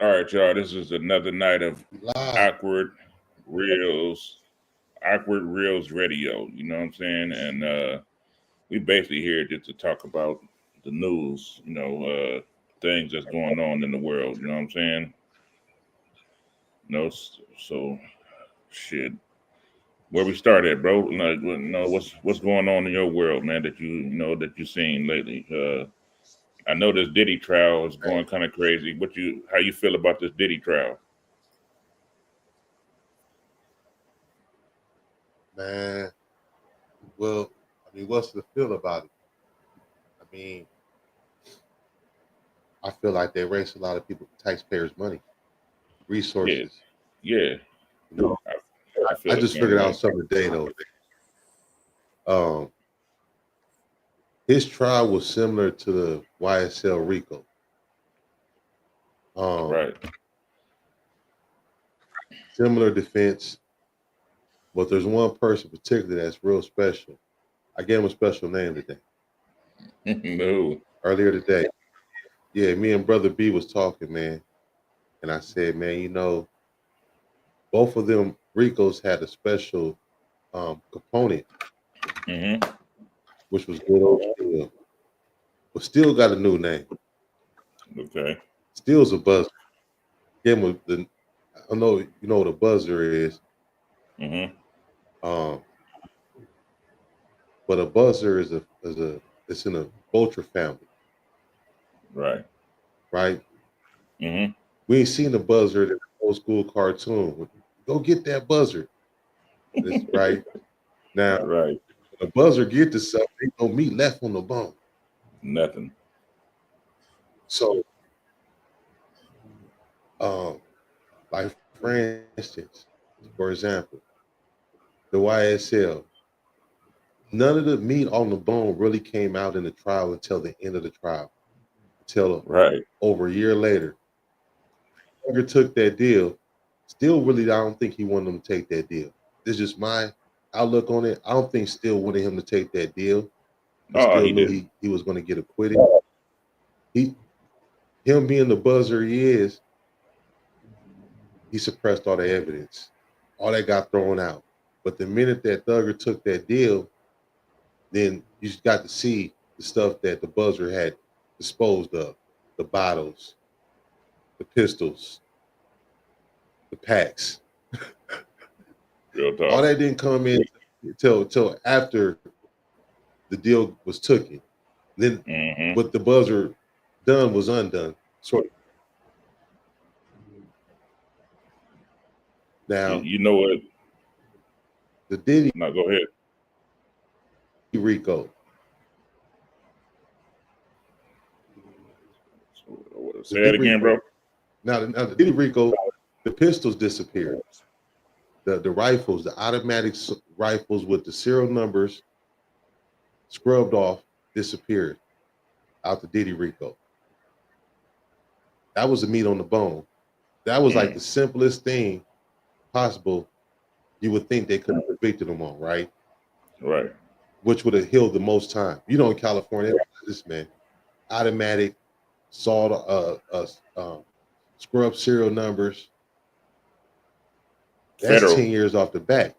All right, y'all. This is another night of Live. awkward reels, awkward reels radio. You know what I'm saying? And we basically here just to talk about the news. Things that's going on in the world. You know what I'm saying? So shit. Where we start at, bro? Like, what's going on in your world, man? That that you seen lately. I know this Diddy trial is going kind of crazy. How you feel about this Diddy trial? Man, well, I mean, what's the feel about it? I mean, I feel like they waste a lot of people, taxpayers' money, Yeah, resources. yeah. You know, I, I I feel the just same figured out way. something today though. Um, his trial was similar to the YSL Rico. Um, Right. Similar defense, but there's one person particularly that's real special. I gave him a special name today. No. Earlier today, yeah, me and brother B was talking, man, and I said, man, both of them Ricos had a special component, Mm-hmm. which was good old Steel, but Steel got a new name. Okay. Steel's a buzzer. Him with the, I don't know, you know what a buzzer is, Mm-hmm. um, but a buzzer is a it's in a vulture family, Right. right? Mm-hmm. We ain't seen a buzzer in an old school cartoon. Go get that buzzer. It's right now. Right. When a buzzer get to something, ain't no meat left on the bone. Nothing. So, um, like for instance, for example, the YSL, none of the meat on the bone really came out in the trial until the end of the trial, until Right. over a year later. Tucker took that deal. Still, really, I don't think he wanted him to take that deal. This is just my outlook on it. I don't think Still wanted him to take that deal. He Oh, still he knew didn't. he was going to get acquitted. He Him being the buzzer he is, he suppressed all the evidence. All that got thrown out. But the minute that Thugger took that deal, then you just got to see the stuff that the buzzer had disposed of, the bottles, the pistols, the packs. Real All talk. that didn't come in till after the deal was taken. Then Mm-hmm. what the buzzer done was undone. Sort of. You, Now you know what? the Diddy No, go ahead. Rico, the Say that Diddy again, bro. now the Diddy Rico, the pistols disappeared. The rifles, the automatic rifles with the serial numbers scrubbed off, disappeared out the Diddy Rico. That was the meat on the bone. That was like Mm. the simplest thing possible you would think they could have convicted him on, right? Right. Which would have healed the most time. You know, in California, this man, automatic, sawed, scrub serial numbers. That's Federal. 10 years off the back,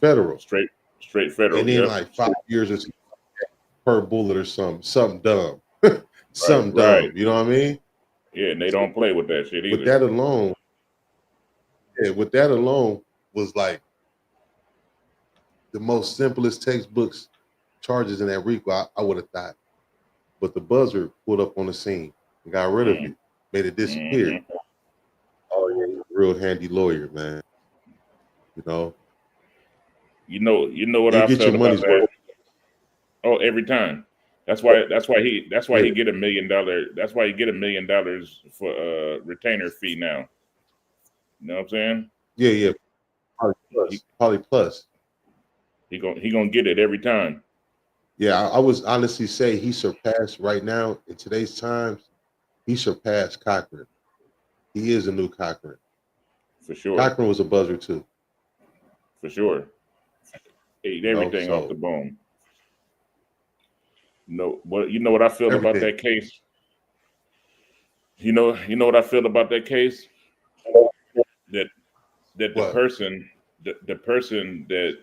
federal, Straight. Straight federal. and then Yep. like 5 years or per bullet or something dumb, Right. something Right. dumb. You know what I mean? Yeah, and they don't play with that shit With either. that alone, yeah, with that alone was like the most simplest textbooks charges in that RICO. I would have thought, but the buzzer pulled up on the scene and got rid of Mm. it, made it disappear. Mm-hmm. Oh yeah, he's a real handy lawyer, man. You know, You know what he'll I get your felt about money's that? worth. Oh, every time. That's why he Yeah, get $1 million. That's why he get $1 million for retainer fee now. You know what I'm saying? yeah, yeah. Probably He plus, probably plus. he gonna get it every time. Yeah, I was honestly say he surpassed right now in today's times. He surpassed Cochran. He is a new Cochran. For sure. Cochran was a buzzer too, For sure. Ate you know. everything off the So bone. You know what I feel about everything. that case? You know what I feel about that case? That the What? person, the person that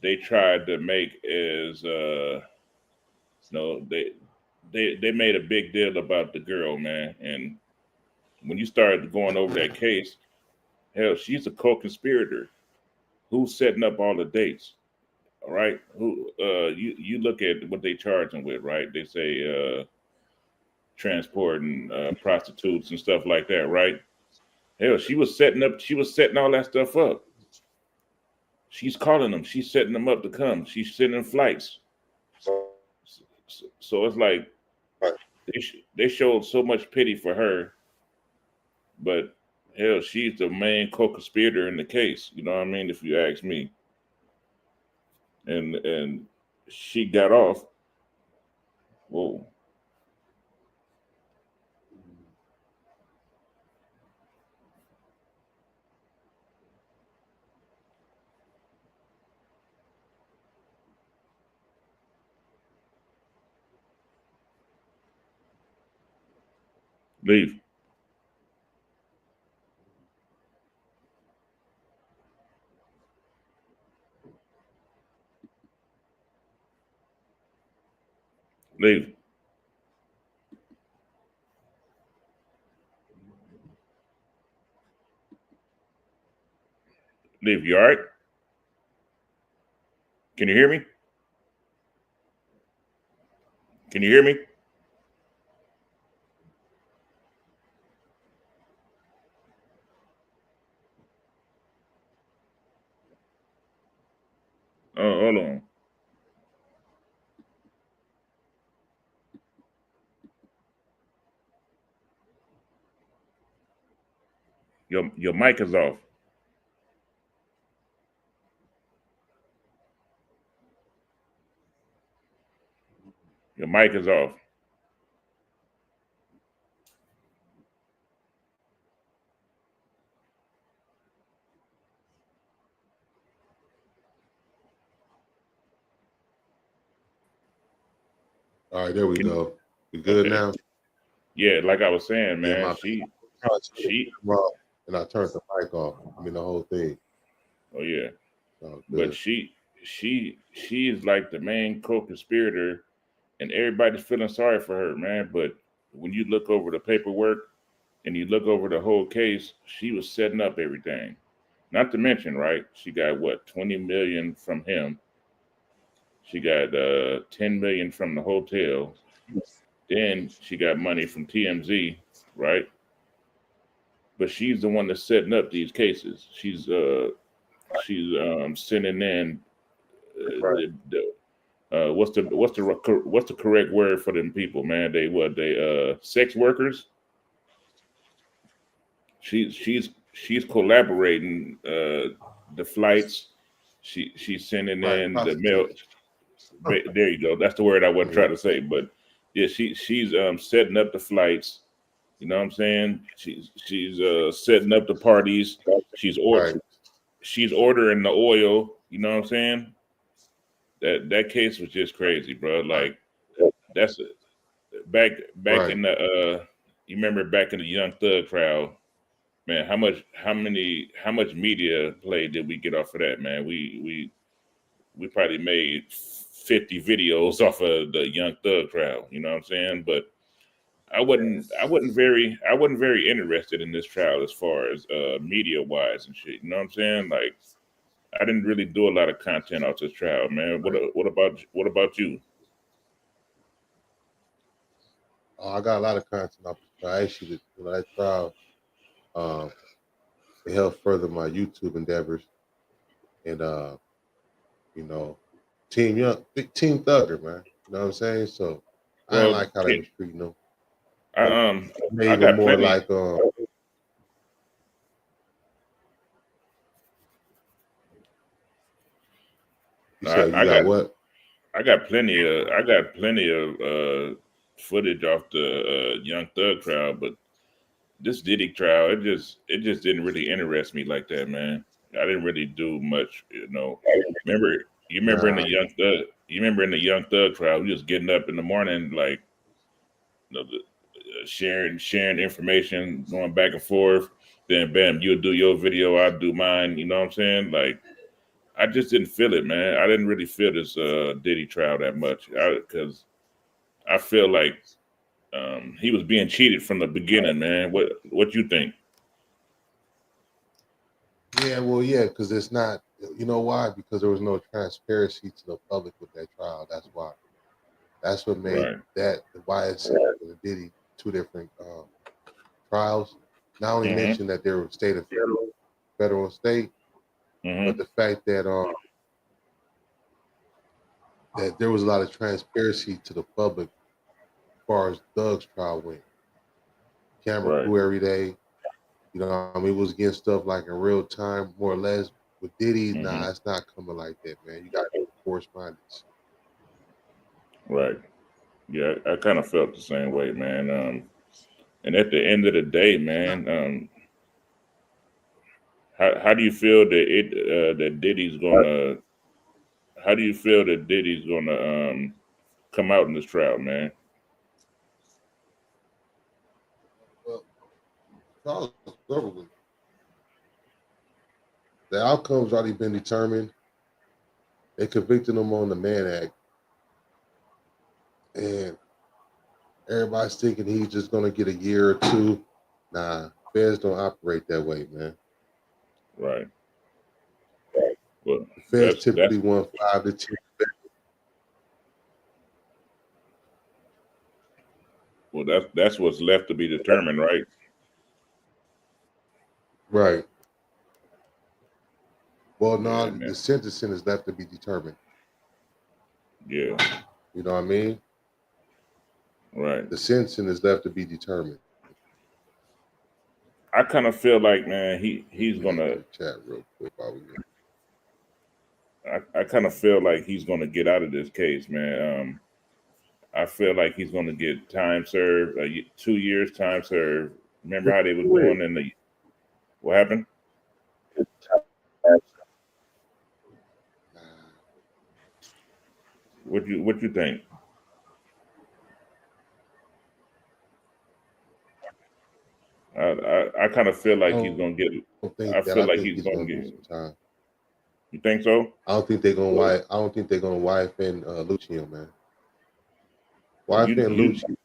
they tried to make is, no, they made a big deal about the girl, man. And when you started going over that case, hell, she's a co-conspirator. Who's setting up all the dates? All right, who you look at what they charge them with, right? They say transporting prostitutes and stuff like that, right? Hell, she was setting all that stuff up. She's calling them, she's setting them up to come, she's sending flights. So it's like they showed so much pity for her, but hell, she's the main co-conspirator in the case. You know what I mean? If you ask me, and she got off. Whoa, leave, leave, leave. You all right? Can you hear me? Can you hear me? Oh, hold on. Your mic is off. Your mic is off. All right, there we Can go. We good okay? now? Yeah, like I was saying, Yeah, man. my She. and I turned the mic off. I mean the whole thing. Oh yeah, Oh, but good. she is like the main co-conspirator, and everybody's feeling sorry for her, man. But when you look over the paperwork and you look over the whole case, she was setting up everything. Not to mention, right? She got what 20 million from him. She got 10 million from the hotel. Then she got money from TMZ, right? But she's the one that's setting up these cases. She's sending in Right. what's the correct word for them people, man? They sex workers. She's collaborating the flights. She's sending Right. in the mail. Prostitutes. There you go. That's the word I wasn't Yeah. trying to say, but yeah, she's setting up the flights. You know what I'm saying? She's setting up the parties. Right. She's ordering the oil. You know what I'm saying? That case was just crazy, bro. Right. Like that's it. Back Right. in the you remember back in the Young Thug crowd, man. How much media play did we get off of that, man? We probably made 50 videos off of the Young Thug crowd. You know what I'm saying? But I wasn't very interested in this trial as far as media wise and shit. You know what I'm saying? Like I didn't really do a lot of content off this trial, man. Right. What about you? Oh, I got a lot of content off the trial. Actually, that trial, um, it helped further my YouTube endeavors and you know, Team Thugger, man. You know what I'm saying? So I didn't Well, like how they was treating them. I um Made I even got more plenty. like you I, said you I got got what? I got plenty of footage off the Young Thug trial, but this Diddy trial, it just didn't really interest me like that, man. I didn't really do much, you know. Remember you remember in Nah, the Young Thug you remember in the Young Thug trial, we was getting up in the morning like you know, sharing information, going back and forth. Then bam, you'll do your video, I'll do mine. You know what I'm saying? Like I just didn't feel it, man. I didn't really feel this Diddy trial that much because I feel like he was being cheated from the beginning, man. What you think? Yeah, well, yeah, because it's not. You know why? Because there was no transparency to the public with that trial. That's why. That's what made Right. that why it's Diddy two different trials. Not only Mm-hmm. mentioned that there were state and federal and state, Mm-hmm. but the fact that that there was a lot of transparency to the public as far as Doug's trial went. Camera Right. crew every day. You know, I mean, it was getting stuff like in real time, more or less. With Diddy, Mm-hmm. nah, it's not coming like that, man. You got correspondence. Right. Yeah, I kind of felt the same way, man. And at the end of the day, man, how do you feel that Diddy's gonna? How do you feel that Diddy's gonna come out in this trial, man? Well, trial is over with. The outcome's already been determined. They convicted him on the Mann Act, and everybody's thinking he's just gonna get a year or two. Nah, feds don't operate that way, man. Right. Well, The feds typically want 5 to 10. Well, that's what's left to be determined, right? Right. Well, no, Yeah, the man. sentencing is left to be determined. Yeah. You know what I mean? Right. The sentencing is left to be determined. I kind of feel like, man, he's gonna. Chat real quick while we. I kind of feel like he's gonna get out of this case, man. I feel like he's gonna get time served, 2 years time served. Remember how they was doing in the what happened? What you think? I kind of feel like he's gonna get. I feel like he's gonna do get. some time. You think so? I don't think they're gonna wife. I don't think they're gonna wife in Lucio, man. Wife in Lucio.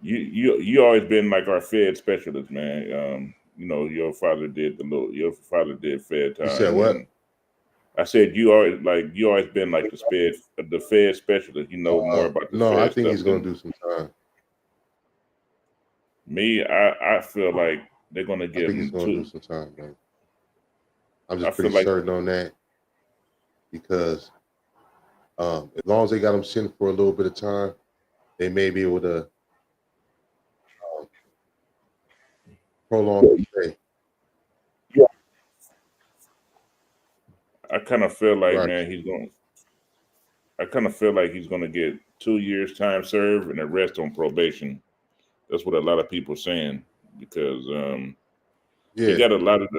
You always been like our Fed specialist, man. You know your father did Fed time. You said what? And I said you always been like the Fed specialist. You know more about the no, Fed I think stuff he's gonna do some time. Me, I feel like they're gonna I give think he's him gonna two. do some time, man. I'm just pretty certain on that because as long as they got him sent for a little bit of time, they may be able to prolong the stay. I kind of feel like, Right. man, I kind of feel like he's gonna get 2 years time served and the rest on probation. That's what a lot of people are saying because he got a lot of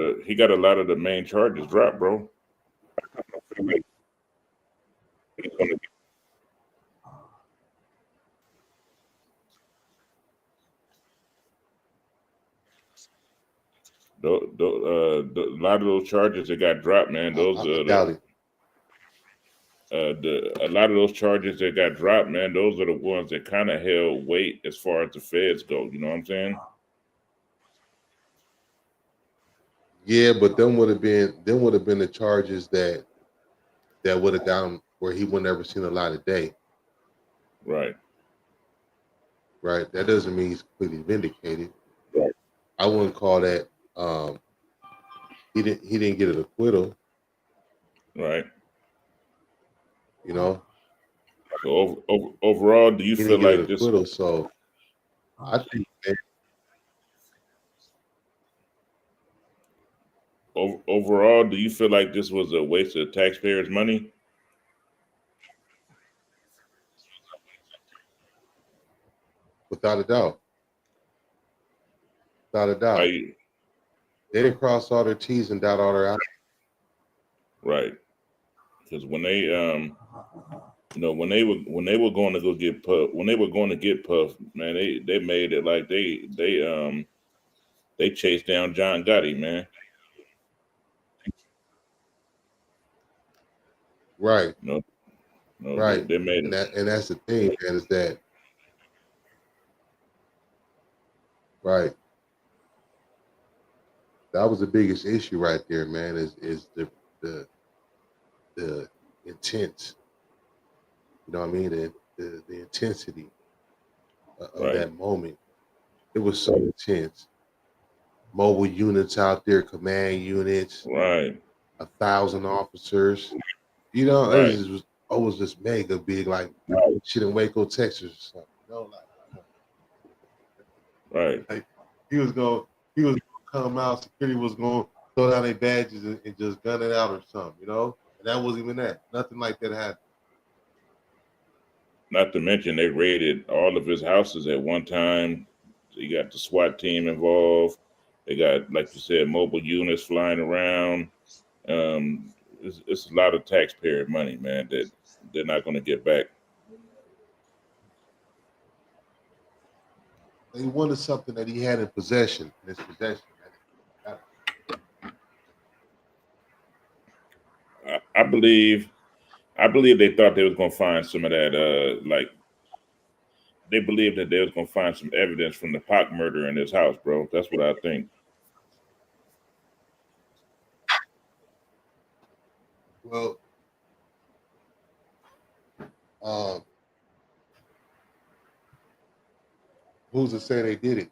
the main charges dropped, bro. I feel like he's gonna get a lot of those charges that got dropped, man. Those doubt it. a lot of those charges that got dropped, man. Those are the ones that kind of held weight as far as the feds go. You know what I'm saying? Yeah, but them would have been the charges that would have gone where he would never seen a light of day. Right. Right. That doesn't mean he's completely vindicated. Right. I wouldn't call that he didn't get an acquittal. Right. You know. So overall, do you feel like this? Acquittal, so I think overall, do you feel like this was a waste of taxpayers' money? without a doubt. Without a doubt. They didn't cross all their T's and dot all their I's. Right. Because when they You know, when they were going to go get Puff, when they were going to get Puff, man, they made it like they chased down John Gotti, man. Right, No, no, they, right. they made And it that's the thing, man, is that right. That was the biggest issue right there, man, is the the intense, you know what I mean? The intensity of right, that moment. It was so intense. Mobile units out there, command units, right, 1,000 officers. You know, right, it was just mega big, like shit in Waco, Texas or something. You know, right. like he was gonna come out, security was gonna throw down their badges and just gun it out or something, you know? And that wasn't even that. Nothing like that happened. Not to mention they raided all of his houses at one time. You got the SWAT team involved. They got, like you said, mobile units flying around. It's a lot of taxpayer money, man, that they're not going to get back. They wanted something that he had in possession, in his possession. I believe, I believe they thought they was going to find some of that, like they believed that they was going to find some evidence from the Pac murder in his house, bro. That's what I think. Well, um, who's to say they did it?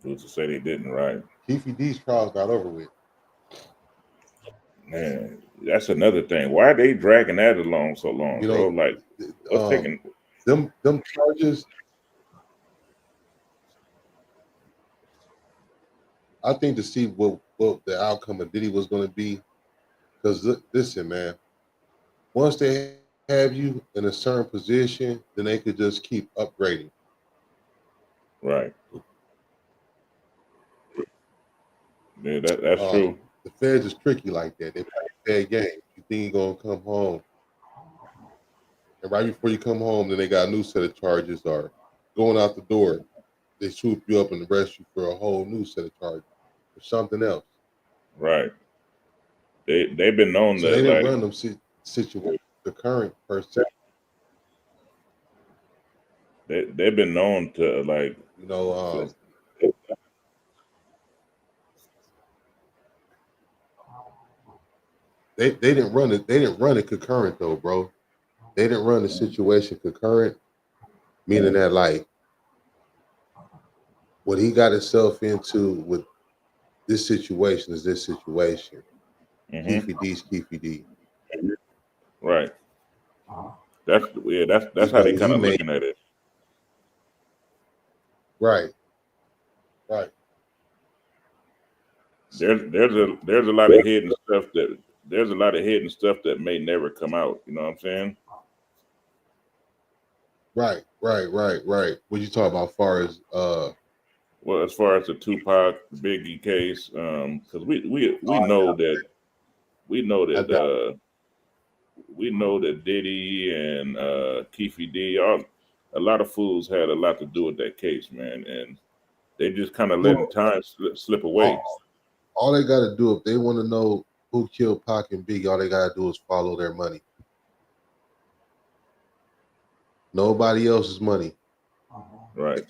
Who's to say they didn't, right? Keefe D's trials got over with. Man, that's another thing. Why are they dragging that along so long, You bro? know, Like, what's taking? them charges. I think to see what the outcome of Diddy was going to be, because listen, man, once they have you in a certain position, then they could just keep upgrading. Right. Yeah, that's Um, true. the feds is tricky like that. They play a bad game. You think you're gonna come home, and right before you come home, then they got a new set of charges, or going out the door, they swoop you up and arrest you for a whole new set of charges or something else. Right. They've been known So to they didn't like run them situations the current per se. they've been known to like You know, they didn't run it. They didn't run it concurrent though, bro. They didn't run the situation concurrent, meaning that like what he got himself into with this situation is this situation. hmm Keefe D's Keefe D. right. That's how But they kind he of made looking at it. right, right. There's a lot of hidden stuff that there's a lot of hidden stuff that may never come out. You know what I'm saying? Right. What you talk about, far as Well, as far as the Tupac Biggie case, because we know that we know I that doubt. we know that Diddy and Keefe D, a lot of fools had a lot to do with that case, man, and they just kind of letting Well, time slip away. all, all they got to do if they want to know who killed Pac and Biggie, all they got to do is follow their money. Nobody else's money. Right,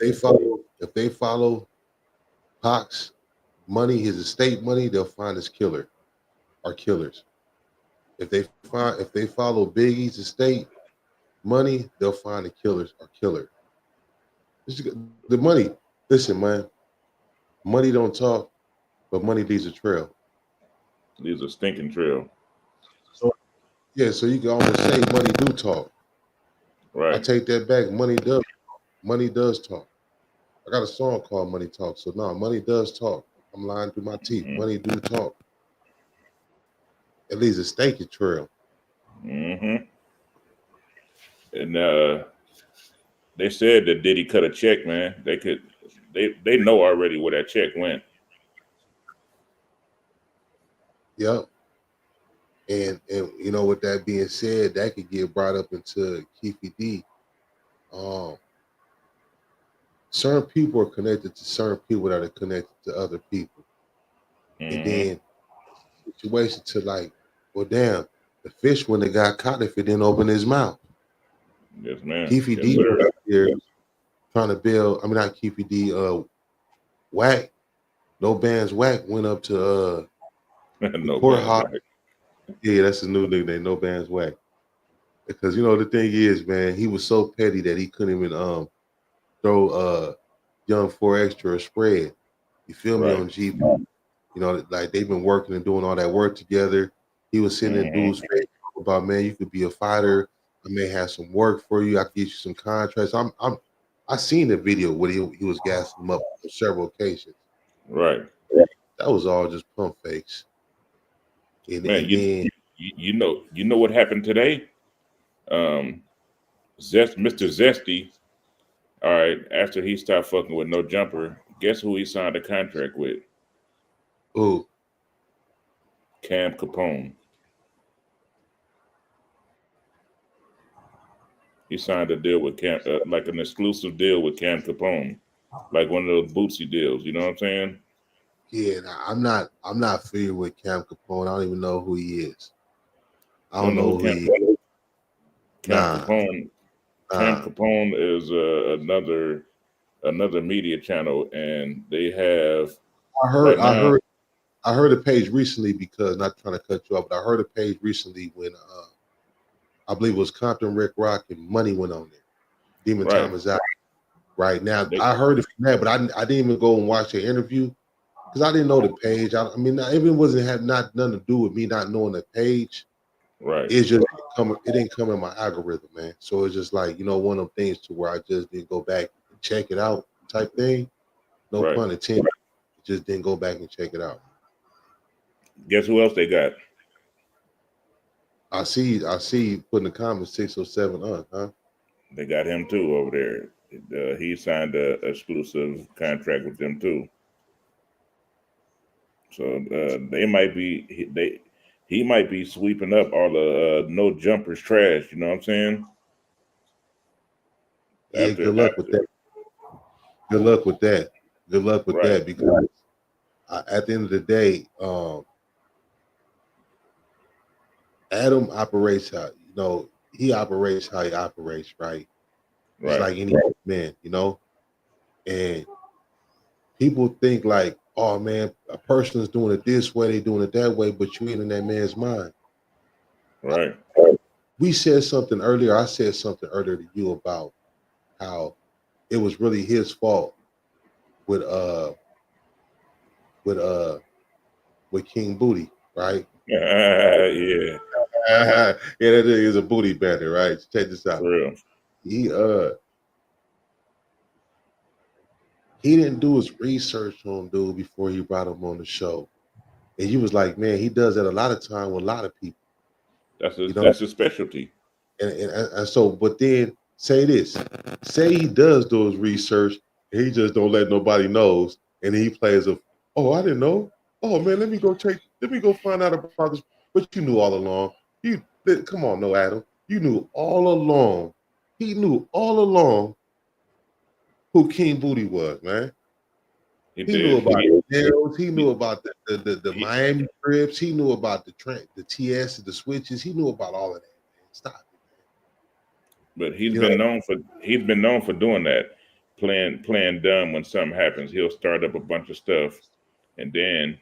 If they follow Pac's money, his estate money, they'll find his killer or killers. If they follow Biggie's estate money, they'll find the killers or killer. The money. Listen, man, money don't talk, but money leaves a trail. leaves a stinking trail. So yeah, so you can almost say money do talk. I Right. take that back. Money does talk. I got a song called Money Talk. So no, money does talk. I'm lying through my teeth. hmm Money do talk. It leaves a stinky trail. hmm And they said that Diddy cut a check, man. They know already where that check went. Yep. And you know, with that being said, that could get brought up into Keefe D. Um, certain people are connected to certain people that are connected to other people. And Mm-hmm. then situation to like, well, damn, the fish wouldn't have got caught if it didn't open his mouth. Yes, man. Keefe Yes, D sir. was out there trying to build. I mean, not Keefe D. Whack. No Bands Whack went up to the No bands, courthouse. right? Yeah, that's his new nickname. No Bands Whack. Because you know the thing is, man, he was so petty that he couldn't even throw Young 4Extra a spread. You feel me Right. on G? You know, like they've been working and doing all that work together. He was sitting in Mm-hmm. dude's face about, man, you could be a fighter. I may have some work for you. I can get you some contracts. I seen the video where he was gassing him up on several occasions. Right. That was all just pump fakes. Man, And then you know what happened today? Um, Mr. Zesty. All right. After he stopped fucking with No Jumper, guess who he signed a contract with? oh, Cam Capone. He signed a deal with Cam, like an exclusive deal with Cam Capone, like one of those Bootsy deals. You know what I'm saying? yeah, nah, I'm not familiar with Cam Capone. I don't even know who he is. I You don't don't know know who who he is. Cam Nah, Capone? Cam nah. Capone is another media channel, and they have I heard right I now. heard I heard a page recently because not trying to cut you off, but I heard a page recently when I believe it was Compton Rick Rock and Money went on there. Demon Right. Time is out right now. They, I heard it from that, but I didn't even go and watch the interview because I didn't know the page. I mean, it even wasn't had not nothing to do with me not knowing the page. right. It's just it didn't come in my algorithm, man. So it's just like, you know, one of them things to where I just didn't go back and check it out type thing. No Right. pun intended. Just didn't go back and check it out. Guess who else they got? I see you putting the comments 607 on, huh? They got him too over there. He signed a exclusive contract with them too. So they might be he might be sweeping up all the No Jumpers trash. You know what I'm saying? Yeah, After good luck with that. Good luck with that. Good luck with right, that because at the end of the day, Adam operates how you know he operates how he operates, right? Just right, like any man, you know. And people think like, oh man, a person is doing it this way, they doing it that way, but you ain't in that man's mind. right. We said something earlier. I said something earlier to you about how it was really his fault with uh with uh with King Booty, right? Yeah, Yeah, that is a booty bandit, right? Check this for out. real. He uh he didn't do his research on dude before he brought him on the show. And you was like, man, he does that a lot of time with a lot of people, you know. That's his specialty. And so, but then say this, say he does do his research, and he just don't let nobody knows, and he plays a, oh, I didn't know. Oh man, let me go find out about this. But you knew all along. You come on, no Adam. You knew all along. He knew all along who King Booty was, man. He He knew did. about the jails. He He, knew about the he Miami trips. He knew about the TS, the switches. He knew about all of that. Man. Stop it, but man. You know, he's been known for doing that, playing dumb when something happens. He'll start up a bunch of stuff, and then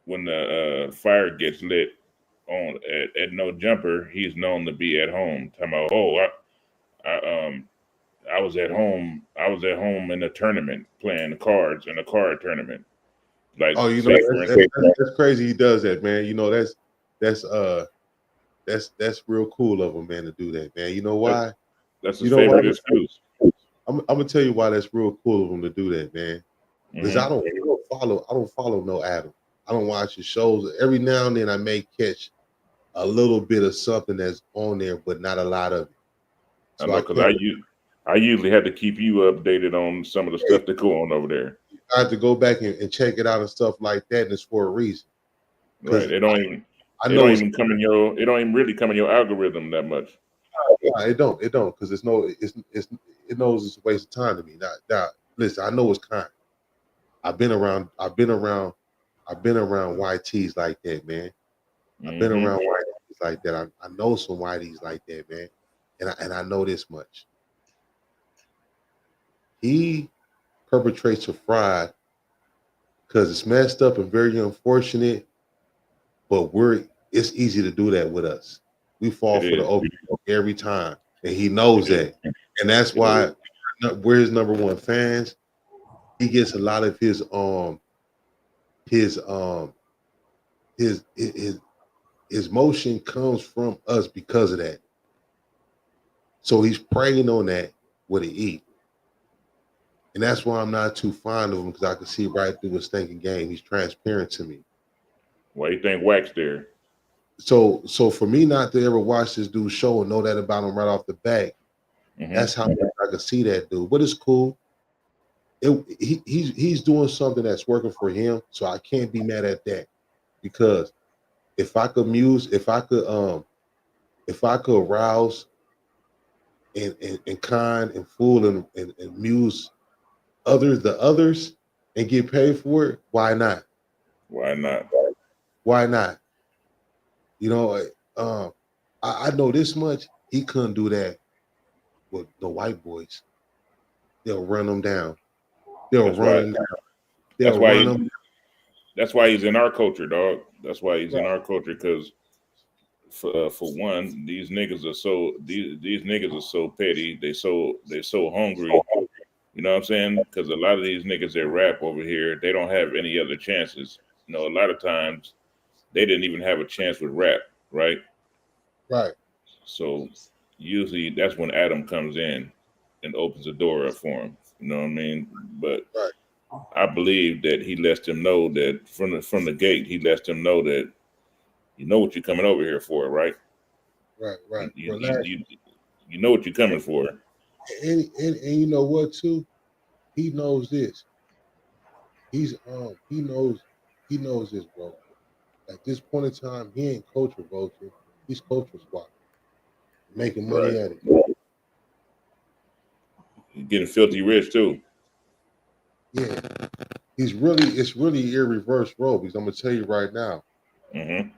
when the fire gets lit on at No Jumper, he's known to be at home. Talking about, oh, I I was at home. I was at home in a tournament playing the cards in a card tournament. Like, oh, you know, say for instance, that's crazy. He does that, man. You know, that's uh that's real cool of him, man, to do that, man. You know that, why? that's You his know why? favorite excuse. I'm gonna tell you why that's real cool of him to do that, man. Because Hmm. I don't follow no Adam. I don't watch his shows. Every now and then I may catch a little bit of something that's on there, but not a lot of it. I So know I because can't. I usually have to keep you updated on some of the stuff that go on over there. I have to go back and check it out and stuff like that, and it's for a reason. Right? Because They don't even. I It know don't it's even come in your. It don't even really come in your algorithm that much. it don't because it knows it's a waste of time to me. Now listen, I know it's kind. I've been around YTs like that, man. I've been Mm-hmm. around YTs like that. I know some YTs like that, man. And I know this much. He perpetrates a fraud because it's messed up and very unfortunate, but it's easy to do that with us. We fall It for the is. open every time. And he It knows is. that. And that's It is. why we're his number one fans. He gets a lot of his his motion comes from us because of that. So he's preying on that what he eat. And that's why I'm not too fond of him because I can see right through his thinking game. He's transparent to me. Why you think Wax there? So for me not to ever watch this dude's show and know that about him right off the bat, Mm-hmm. that's how much I can see that dude. But it's cool. He's doing something that's working for him, so I can't be mad at that. Because if I could arouse and kind and fool and muse others and get paid for it, why not? Why not? Why not? You know, I know this much. He couldn't do that with the white boys. They'll run them down. They'll That's run why. them down. That's They'll why. run them. That's why he's in our culture, dog. That's why he's in Right. our culture because, for one, these niggas are so petty. They so hungry. You know what I'm saying? Because a lot of these niggas that rap over here, they don't have any other chances. You know, a lot of times they didn't even have a chance with rap, right? Right. So usually that's when Adam comes in and opens the door up for him. You know what I mean? But Right. I believe that he lets them know that from the gate, he lets them know that you know what you're coming over here for, right? Right. You Right. you you, Relax. you, you know what you're coming for. And you know what too? He knows this. He knows this, bro. At this point in time, he ain't culture vulture. He's culture squat, making money Right. at it. You're getting filthy rich too. Yeah, it's really irreverse role because I'm gonna tell you right now, Mm-hmm.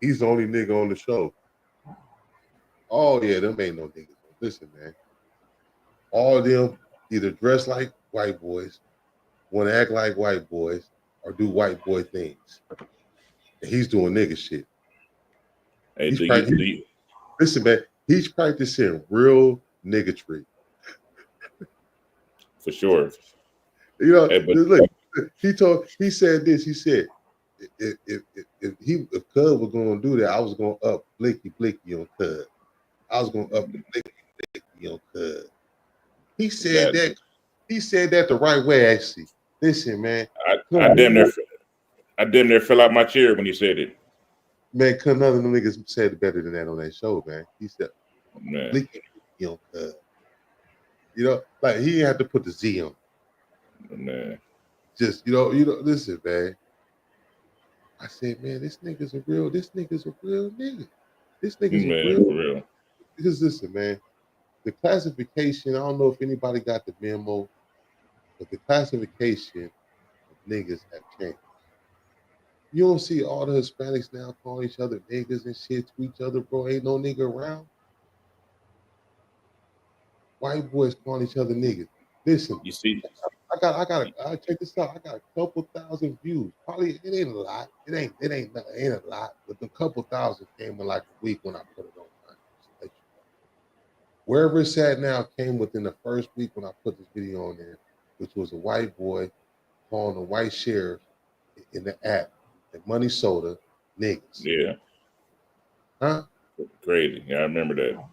he's the only nigga on the show. Oh yeah, them ain't no niggas. Listen, man, all of them either dress like white boys, want to act like white boys, or do white boy things. And he's doing nigga shit. Hey, He's do you practicing. do you, Listen, man, he's practicing real niggatry. for sure? You know, Hey, but look, he said this. He said, if Cub was going to do that, I was going to up Blicky Blicky on Cub. I was going to up the Blicky Blicky on Cub. He said that that. He said that the right way. Actually, listen, man. I Come I damn on, near I damn near fell out my chair when he said it. man. None of them niggas said it better than that on that show, man. He said Man, Blicky Blicky on Cub. You know, like he had to put the Z on. man, Just listen, man. I said, man, this nigga's a real nigga. This nigga's a man, real for real. because listen, man, the classification, I don't know if anybody got the memo, but the classification of niggas have changed. You don't see all the Hispanics now calling each other niggas and shit to each other, bro. Ain't no nigga around. White boys calling each other niggas. Listen, You see, I check this out. I got a couple thousand views. Probably it ain't a lot. It ain't a lot. But the couple thousand came in like a week when I put it on. Wherever it's at now came within the first week when I put this video on there, which was a white boy calling a white sheriff in the app at Money Soda niggas. yeah, Huh? crazy. Yeah, I remember that.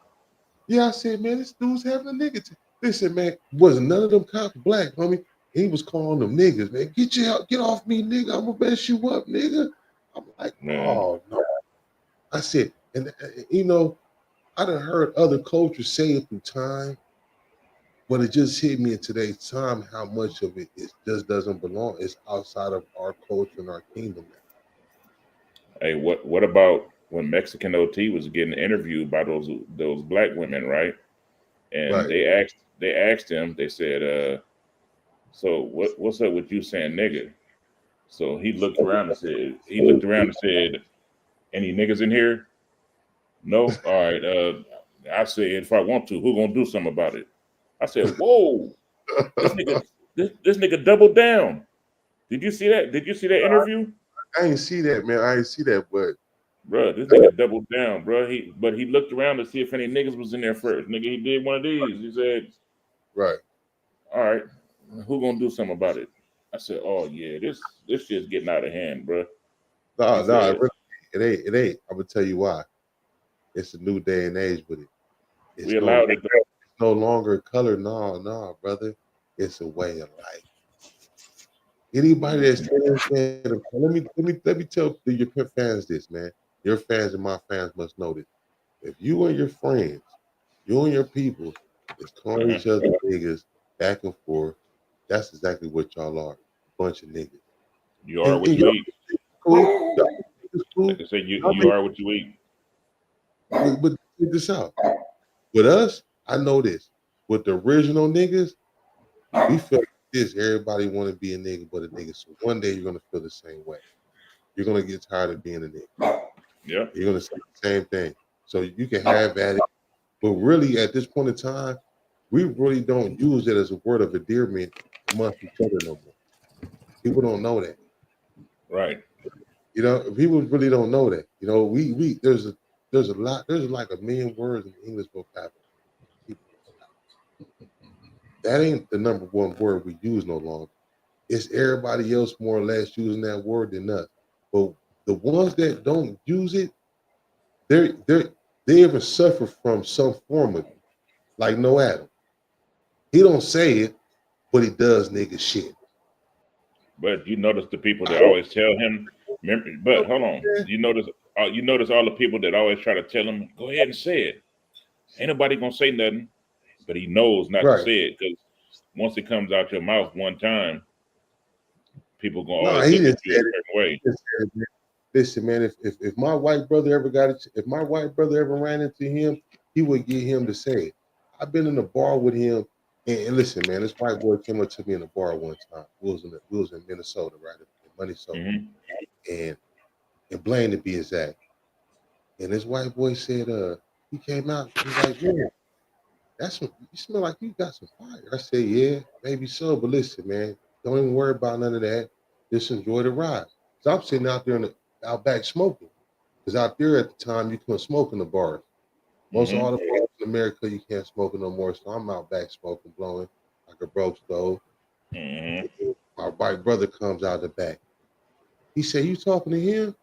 Yeah, I said, man, this dude's having a nigga. Listen, man, wasn't none of them cops black, homie. He was calling them niggas, man. Get off me, nigga. I'm gonna mess you up, nigga. I'm like, Man, oh no. I said, and I done heard other cultures say it through time, but it just hit me in today's time how much of it just doesn't belong. It's outside of our culture and our kingdom now. Hey, what about when Mexican OT was getting interviewed by those black women, right? And Right. they asked him, they said, so what's up with you saying nigga? So he looked around and said, any niggas in here? No? All right. I said, if I want to, who gonna do something about it? I said, whoa, this nigga, this nigga doubled down. Did you see that? Did you see that interview? I ain't see that, man. I ain't see that, but Bruh, this nigga doubled down, bruh. He looked around to see if any niggas was in there first. Nigga, he did one of these. He said, right. all right, who gonna do something about it? I said, oh yeah, this shit's getting out of hand, bruh. He No, said, it ain't. It ain't. I'm gonna tell you why. It's a new day and age with it. we It's allowed it. no longer color. No, brother. It's a way of life. Anybody that's let me tell your fans this, man. Your fans and my fans must know this. If you and your friends, you and your people is calling each other niggas back and forth, that's exactly what y'all are. A bunch of niggas. You are what you eat. Cool. Y'all cool. Like I said, you are what you eat. But check this out. With us, I know this. With the original niggas, we feel like this. Everybody want to be a nigga but a nigga. So one day you're gonna feel the same way. You're gonna get tired of being a nigga. Yeah. You're gonna say the same thing. So you can have at it. But really, at this point in time, we really don't use it as a word of endearment amongst each other no more. People don't know that. Right. You know, people really don't know that. You know, we there's like a million words in the English vocabulary. That ain't the number one word we use no longer. It's everybody else more or less using that word than us. But the ones that don't use it, they even suffer from some form of it. Like No Adam. He don't say it, but he does nigga shit. But you notice the people that always tell him. Remember, but hold on. You notice all the people that always try to tell him, go ahead and say it. Ain't nobody gonna say nothing, but he knows not to Right. say it because once it comes out your mouth one time, people gonna No, always he look at didn't you a say certain way. it. He just said it, man. Listen, man, if my white brother ever got it, if my white brother ever ran into him, he would get him to say it. I've been in a bar with him, and listen, man, this white boy came up to me in a bar one time. We was in Minnesota, right? In Minnesota. Mm-hmm. And Blaine to be exact. And this white boy said, he came out, he's like, man, you smell like you got some fire. I said, yeah, maybe so, but listen, man, don't even worry about none of that. Just enjoy the ride. So I'm sitting out there out back smoking. Because out there at the time you couldn't smoke in the bars. Most of all the bars in America you can't smoke no more. So I'm out back smoking, blowing like a broke stove. Mm-hmm. My white brother comes out the back. He said, you talking to him?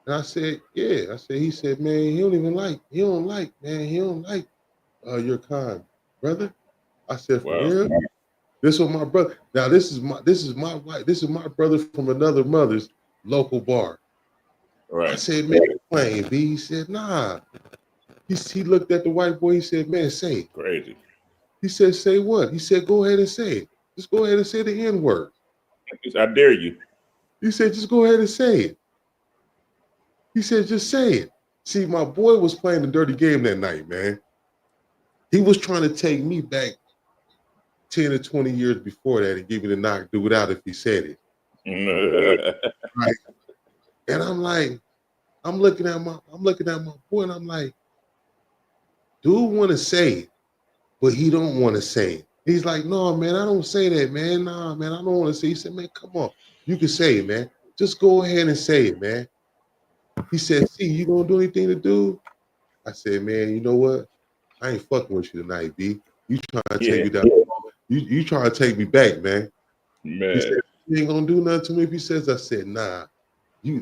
And I said, yeah. He said, man, he don't like your kind, brother. I said, for Wow. real? This was my brother. Now this is my wife. This is my brother from another mother's local bar. I Right. said, man, playing B. He said, nah. He looked at the white boy. He said, man, say it. Crazy. He said, say what? He said, go ahead and say it. Just go ahead and say the N word. I dare you. He said, just go ahead and say it. He said, just say it. See, my boy was playing a dirty game that night, man. He was trying to take me back 10 or 20 years before that and give me the knock, do it out if he said it. Right. And I'm looking at my boy and I'm like, dude want to say it, but he don't want to say it. He's like, no, man, I don't say that, man. Nah, man, I don't want to say it. He said, man, come on. You can say it, man. Just go ahead and say it, man. He said, see, you don't do anything to do? I said, man, you know what? I ain't fucking with you tonight, B. You trying to take me down. You trying to take me back, man. Man. He said, you ain't gonna do nothing to me if he says. I said, nah.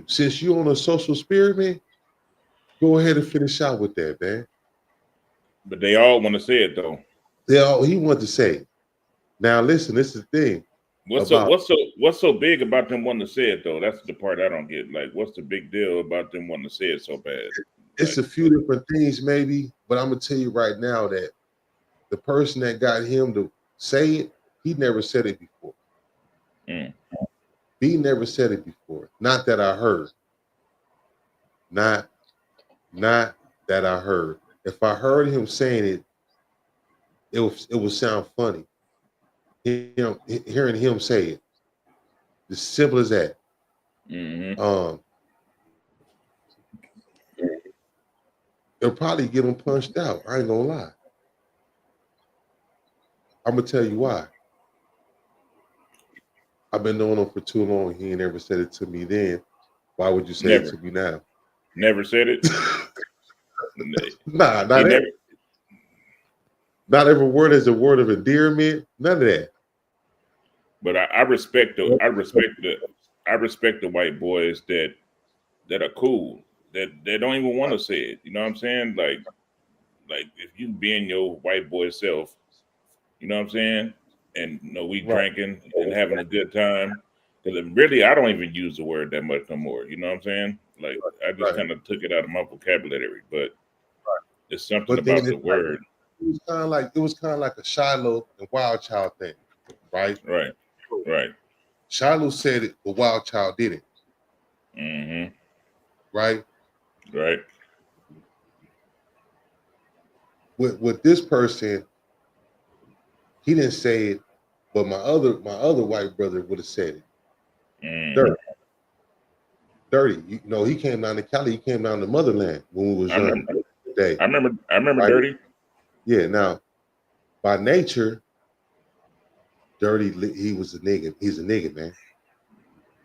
Since you on a social spirit, man, go ahead and finish out with that, man. But they all want to say it though. He wanted to say it. Now listen, this is the thing. What's so big about them wanting to say it though? That's the part I don't get. Like, what's the big deal about them wanting to say it so bad? It's a few different things, maybe, but I'm gonna tell you right now that the person that got him to say it, he never said it before. Mm. B never said it before. Not that I heard. Not that I heard. If I heard him saying it, it would sound funny. Hearing him say it. As simple as that. Mm-hmm. It'll probably get him punched out. I ain't gonna lie. I'm gonna tell you why. I've been knowing him for too long. He ain't never said it to me then. Why would you say it to me now? Never said it. Nah, not every word is a word of endearment. None of that. But I respect the white boys that are cool. That don't even want to say it. You know what I'm saying? Like if you being your white boy self, you know what I'm saying? And we drinking and having a good time. Because really, I don't even use the word that much no more. You know what I'm saying? Like I just kind of took it out of my vocabulary. But it's something about the word. It was kind of like a Shiloh and Wild Child thing, right? Right. Shiloh said it, but Wild Child didn't. Mm-hmm. Right. With this person, he didn't say it, but my other white brother would have said it. Mm-hmm. Dirty. He came down to Cali. He came down to Motherland when we was young. I remember Dirty. Yeah. Now, by nature, Dirty, he was a nigga. He's a nigga, man.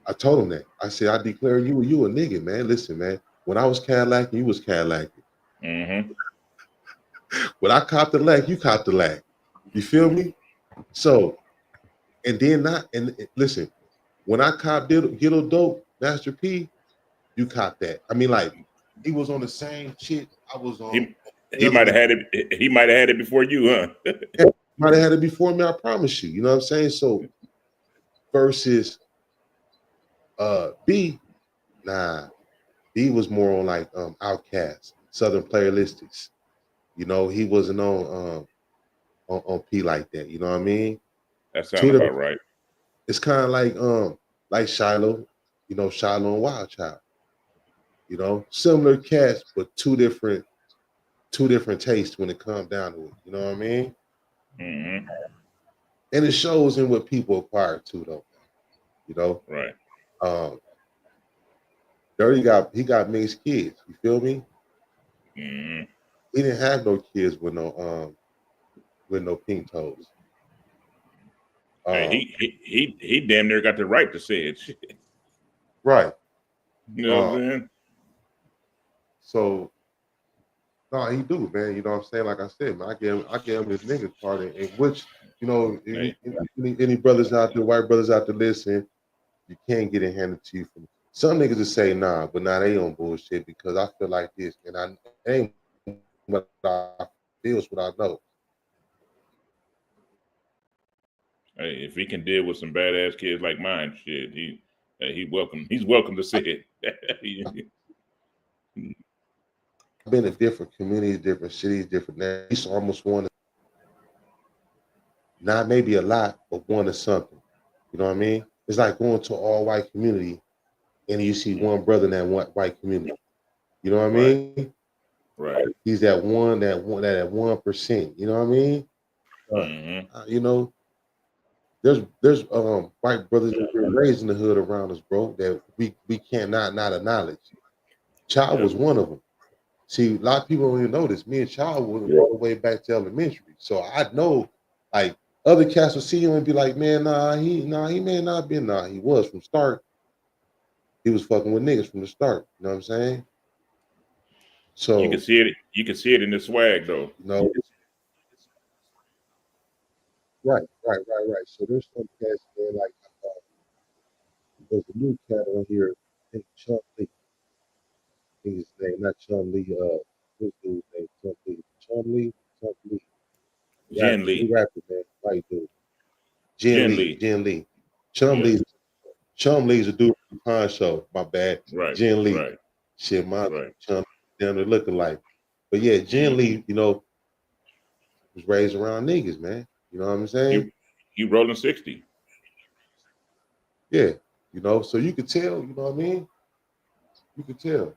I told him that. I said, I declare you a nigga, man. Listen, man. When I was Cadillac, you was Cadillac. Mm-hmm. When I copped the lack, you copped the lack. You feel me? So, and then listen, when I copped Ghetto Dope, Master P, you copped that. I mean, like, he was on the same shit I was on. He might have had it. He might have had it before you, huh? Yeah, might have had it before me. I promise you. You know what I'm saying? So, versus B, nah, B was more on like Outkast, Southern Playalistics. He wasn't on P like that. You know what I mean? That sounds about right. It's kind of like Shiloh, Shiloh and Wild Child. Similar cats, but two different tastes when it comes down to it. You know what I mean? Mm-hmm. And it shows in what people acquire too, though. Right. Dirty he got mixed kids. You feel me? Mm-hmm. He didn't have no kids with no pink toes. Hey, he damn near got the right to say it. Right. You know what I'm saying? So no, he do, man. You know what I'm saying? Like I said, man, I gave him his nigga part, in which, any brothers out there, white brothers out there listening, you can't get it handed to you from some niggas that say nah, but now they on bullshit because I feel like this, and I ain't what I feel is what I know. Hey, if he can deal with some badass kids like mine, shit, he's welcome to say it. I've been in different communities, different cities, different nations. So almost one, not maybe a lot, but one of something. You know what I mean? It's like going to an all-white community and you see one brother in that white community. You know what I mean? Right. He's that 1%. You know what I mean? Mm-hmm. There's white brothers that were raised in the hood around us, bro, that we cannot not acknowledge. Child was one of them. See, a lot of people don't even know this. Me and Child was all the way back to elementary. So I know, like, other cats will see him and be like, man, he may not been, he was from start. He was fucking with niggas from the start. You know what I'm saying? So you can see it in the swag though. Right. So there's some cats there, like there's a new cat on here, I think Chum Lee. I think his name, not Chum Lee, this dude's name, Chum Lee. Jen Lee. Rapper, man, white dude. Jen Lee. Chum Lee's a dude from Pine Show. My bad. Right. Jen Lee. Right. Shit, my Chum down there looking like. But yeah, Jen Lee, was raised around niggas, man. You know what I'm saying? You rolling 60. Yeah, so you could tell, you know what I mean? You could tell.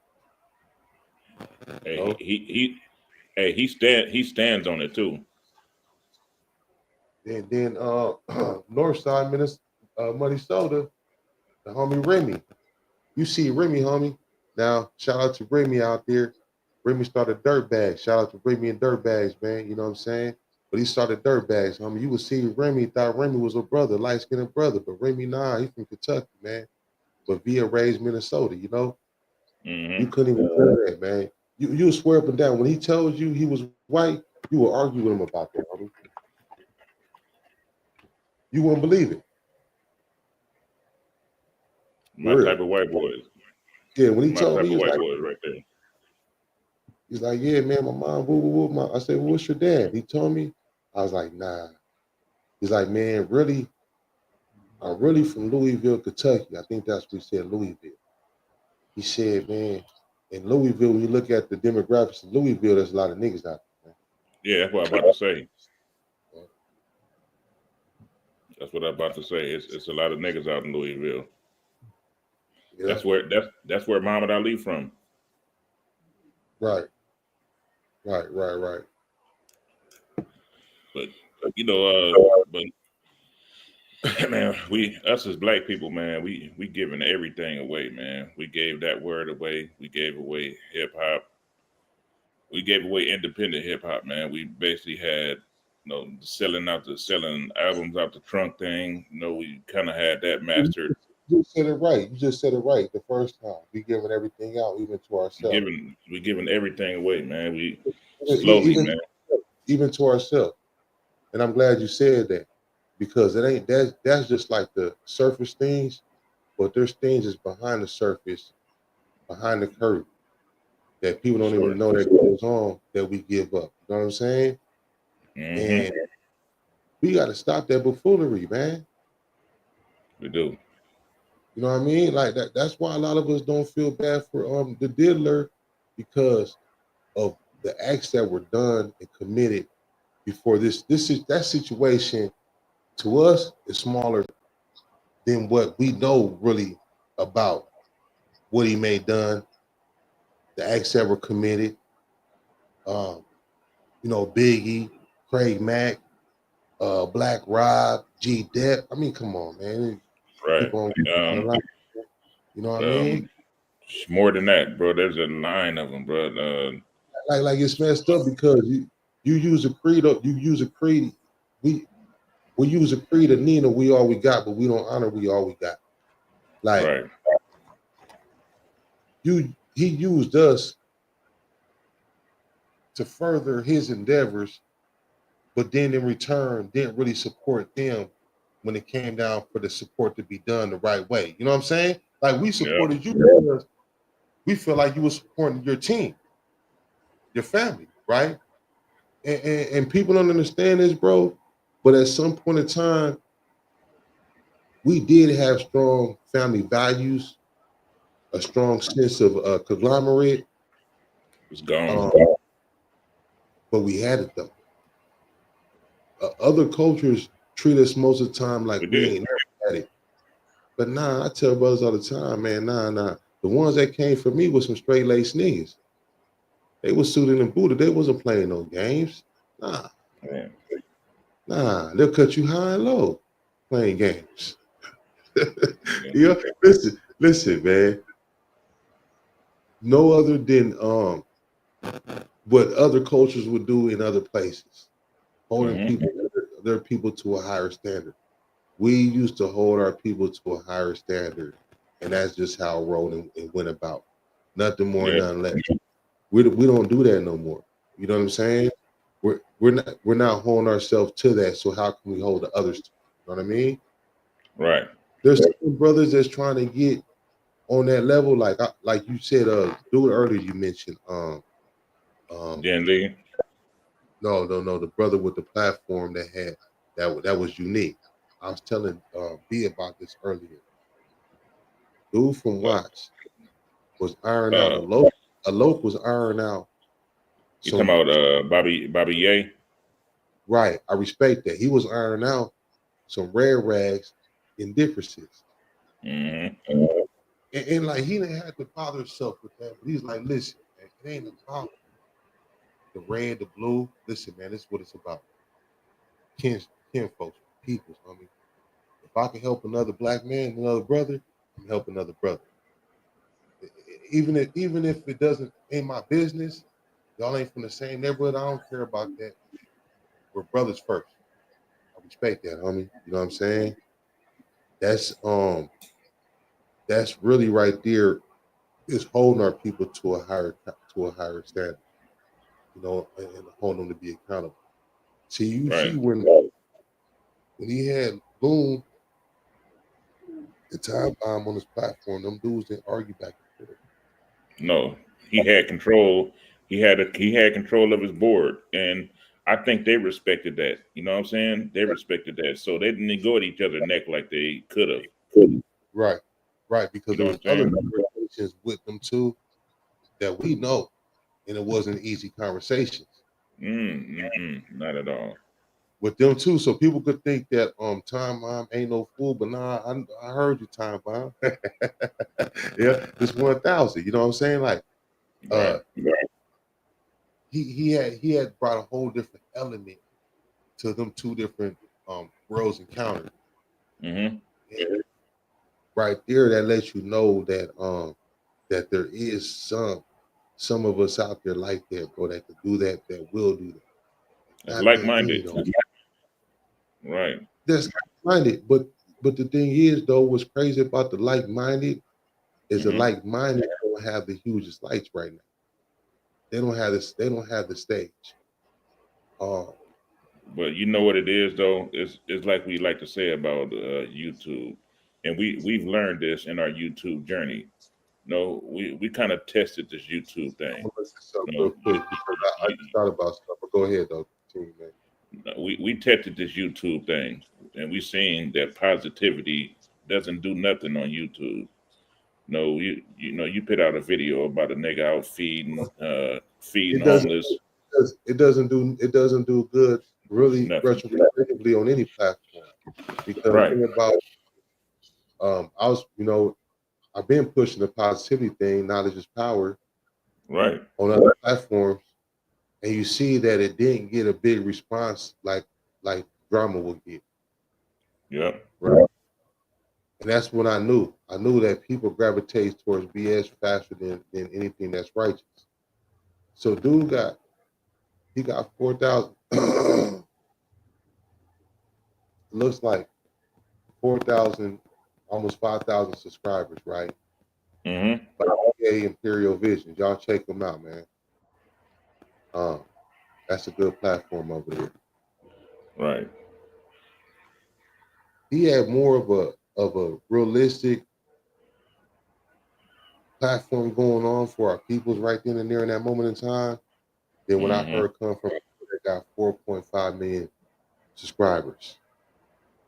You Hey, know? he stands on it too. And then Northside Minnesota, Muddy Soda, the homie Remy. You see Remy, homie. Now, shout out to Remy out there. Remy started Dirt Bags. Shout out to Remy and Dirt Bags, man. You know what I'm saying? But he started Dirt Bags, homie. You would see Remy, thought Remy was a brother, light-skinned brother. But Remy, nah, he's from Kentucky, man. But via raised Minnesota, you know? You Mm-hmm. couldn't even tell that, man. You would swear up and down. When he tells you he was white, you will argue with him about that, homie. You wouldn't believe it. My For type real. of white boys. Yeah, when he My told type me, of he was white like, boys right there. he's like, yeah, man, my mom, woo, woo, woo. I said, well, what's your dad? He told me. I was like, nah. He's like, man, really, I'm really from Louisville, Kentucky. I think that's what he said, Louisville. He said, man, in Louisville, when you look at the demographics of Louisville, there's a lot of niggas out there, Yeah, that's what I'm about to say. man. That's what I'm about to say. It's a lot of niggas out in Louisville. Yeah, That's where Muhammad Ali from. right, right. But you know, but man, us as black people, man, we giving everything away, man. We gave that word away. We gave away hip hop. We gave away independent hip hop, man. We basically had, selling albums out the trunk thing. We kind of had that mastered. You said it right. You just said it right the first time. We giving everything out, even to ourselves. We giving everything away, man. We slowly, Even man. even to ourselves. And I'm glad you said that because it ain't that's just like the surface things, but there's things that's behind the surface, behind the curtain that people don't Sure. even know that goes on that we give up. You know what I'm saying? Mm-hmm. And we got to stop that buffoonery, man. We do. You know what I mean? Like that. That's why a lot of us don't feel bad for the diddler because of the acts that were done and committed before this. This is that situation to us is smaller than what we know really about what he made done, the acts that were committed. Um, Biggie, Craig Mack, Black Rob, G Dep. I mean, come on, man. Right. Keep on, Um, you know what I mean? um, more than that, bro. There's a line of them, bro. Like it's messed up because you use a creed. You use a creed. We use a creed of Nina. We all we got, but we don't honor. We all we got. Like Right. he used us to further his endeavors, but then in return didn't really support them when it came down for the support to be done the right way. You know what I'm saying? Like we Yeah. supported you because we feel like you were supporting your team, your family, right? And people don't understand this, bro. But at some point in time, we did have strong family values, a strong sense of conglomerate, It's gone. um, but we had it though. Other cultures treat us most of the time like We we did. ain't never had it. But nah, I tell brothers all the time, man, nah. The ones that came for me was some straight laced niggas. They was suited and booted. They wasn't playing no games. Nah, Man. they'll cut you high and low playing games. Yeah. You know, listen, man. No other than what other cultures would do in other places, holding Mm-hmm. their people to a higher standard. We used to hold our people to a higher standard, and that's just how it rolled and went about. Nothing more, Yeah. nothing less. We don't do that no more. You know what I'm saying? We're not holding ourselves to that. So how can we hold the others to? You know what I mean? Right. There's some brothers that's trying to get on that level, like you said, dude earlier you mentioned, Jen Lee. no, the brother with the platform that was unique. I was telling B about this earlier. Dude from What? Watts was ironing out Uh, a loc was ironing out you talking some about Bobby Ye? right. I respect that. He was ironing out some red rags and differences. Mm-hmm. And like he didn't have to bother himself with that, but he's like, listen, man, It ain't about the red, the blue. Listen, man, this is what it's about. Kin, kin folks, peoples, homie. If I can help another black man, another brother, I'm helping another brother. Even if it doesn't ain't my business, y'all ain't from the same neighborhood. I don't care about that. We're brothers first. I respect that, homie. You know what I'm saying? That's that's really right there is holding our people to a higher standard, you know, and holding them to be accountable. See, you Right. see when he had Boom, the time bomb on his platform, them dudes didn't argue back and forth. No, he had control. He had control of his board, and I think they respected that. You know what I'm saying? They respected that, so they didn't go at each other's neck like they could have. Right, right, because You know there what was I'm other saying? conversations with them too that we know, and it wasn't easy conversations Not at all. with them too. So people could think that Time Bomb ain't no fool, but nah, I heard you, Time Bomb. Yeah, it's 1,000. You know what I'm saying? Like uh Right. he had brought a whole different element to them two different worlds encountered. Mm-hmm. And right there, that lets you know that there is some of us out there like that, bro, that could do that, that will do that. That's Not like that minded. you know, Right. that's minded. But the thing is, though, what's crazy about the like minded is the Mm-hmm. like minded don't have the hugest lights right now. They don't have this. They don't have the stage. Uh, But you know what it is though? It's like we like to say about YouTube, and we've learned this in our YouTube journey. No, we kind of tested this YouTube I'm thing. gonna look this up real No, quick because I just thought about stuff. But go ahead, though. Continue, man. we tested this YouTube thing, and we seen that positivity doesn't do nothing on YouTube. No, you know you put out a video about a nigga out feeding It doesn't. homeless, It doesn't do good really nothing. retrospectively on any platform because the Right, thing about I was I've been pushing the positivity thing, knowledge is power, right, on other platforms, and you see that it didn't get a big response like drama will get, yep, right? And that's when I knew. I knew that people gravitate towards BS faster than anything that's righteous. So dude he got 4,000 looks like 4,000, almost 5,000 subscribers, right? mm-hmm, But BA Imperial Visions, y'all check them out, man. Um, that's a good platform over there. right, He had more of a realistic platform going on for our peoples right then and there in that moment in time than what I mm-hmm, heard come from people that got 4.5 million subscribers,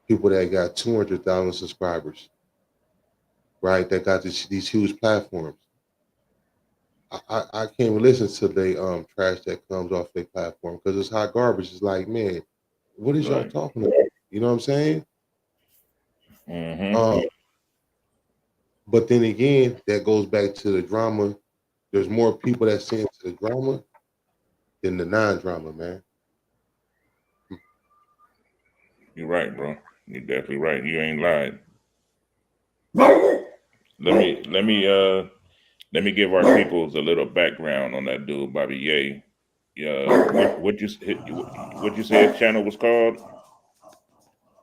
people that got 200,000 subscribers, right? That got these huge platforms. I can't even listen to the trash that comes off their platform because it's hot garbage. It's like, man, what is y'all right, talking about? You know what I'm saying? mm-hmm. Um, but then again, that goes back to the drama. There's more people that see into the drama than the non-drama, man. You're right, bro. You're definitely right. You ain't lied. Let me give our peoples a little background on that dude, Bobby Ye. Yeah, what you say his channel was called?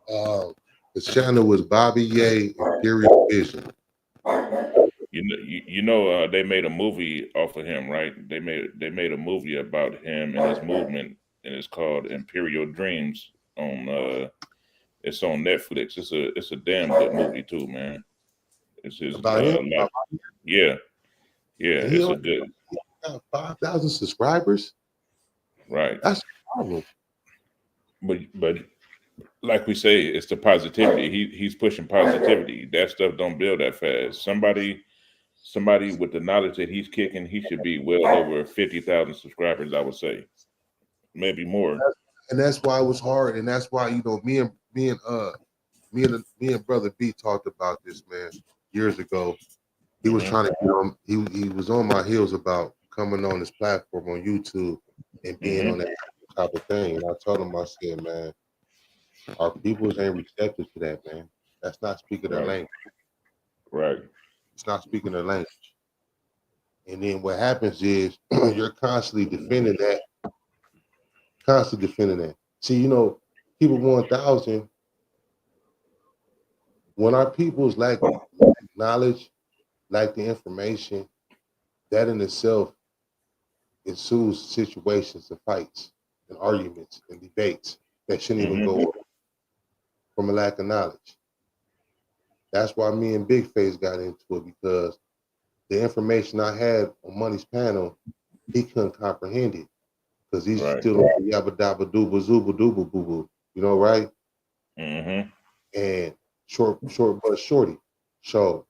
Uh, the channel was Bobby Ye Imperial Vision. They made a movie off of him, right? They made a movie about him and his movement, and it's called Imperial Dreams. On It's on Netflix. It's a damn good movie too, man. It's his About him, life. Yeah, yeah. and he It's a only good got 5,000 subscribers. right, That's a problem. but like we say, it's the positivity. He's pushing positivity. That stuff don't build that fast. Somebody with the knowledge that he's kicking, he should be well over 50,000 subscribers. I would say maybe more. And that's why it was hard. And that's why me and brother B talked about this, man, years ago. He was Hmm. trying to get on. He was on my heels about coming on this platform on YouTube and being on that type of thing. And I told him, I said, man, our peoples ain't receptive to that, man. That's not speaking their language. Right. It's not speaking their language. And then what happens is you're constantly defending that. See, you know, people 1000, when our peoples lack knowledge, lack the information, that in itself ensues situations and fights and arguments and debates that shouldn't even go on from a lack of knowledge. That's why me and Big Face got into it, because the information I had on Money's panel, he couldn't comprehend it because he's still on the yabba dabba dooba zooba dooba boo boo, you know, right? And short but shorty. So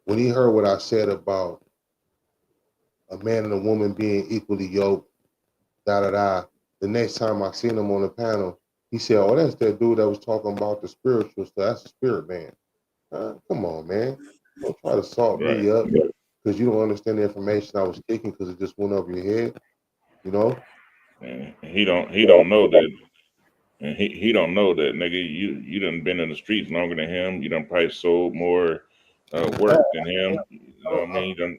when he heard what I said about a man and a woman being equally yoked, the next time I seen him on the panel, he said, "Oh, that's that dude that was talking about the spiritual stuff. That's the spirit man." Come on, man. Don't try to salt me up because you don't understand the information I was kicking because it just went over your head, you know? And he don't know that. And he don't know that, nigga. You done been in the streets longer than him. You done probably sold more work than him. You know what I mean?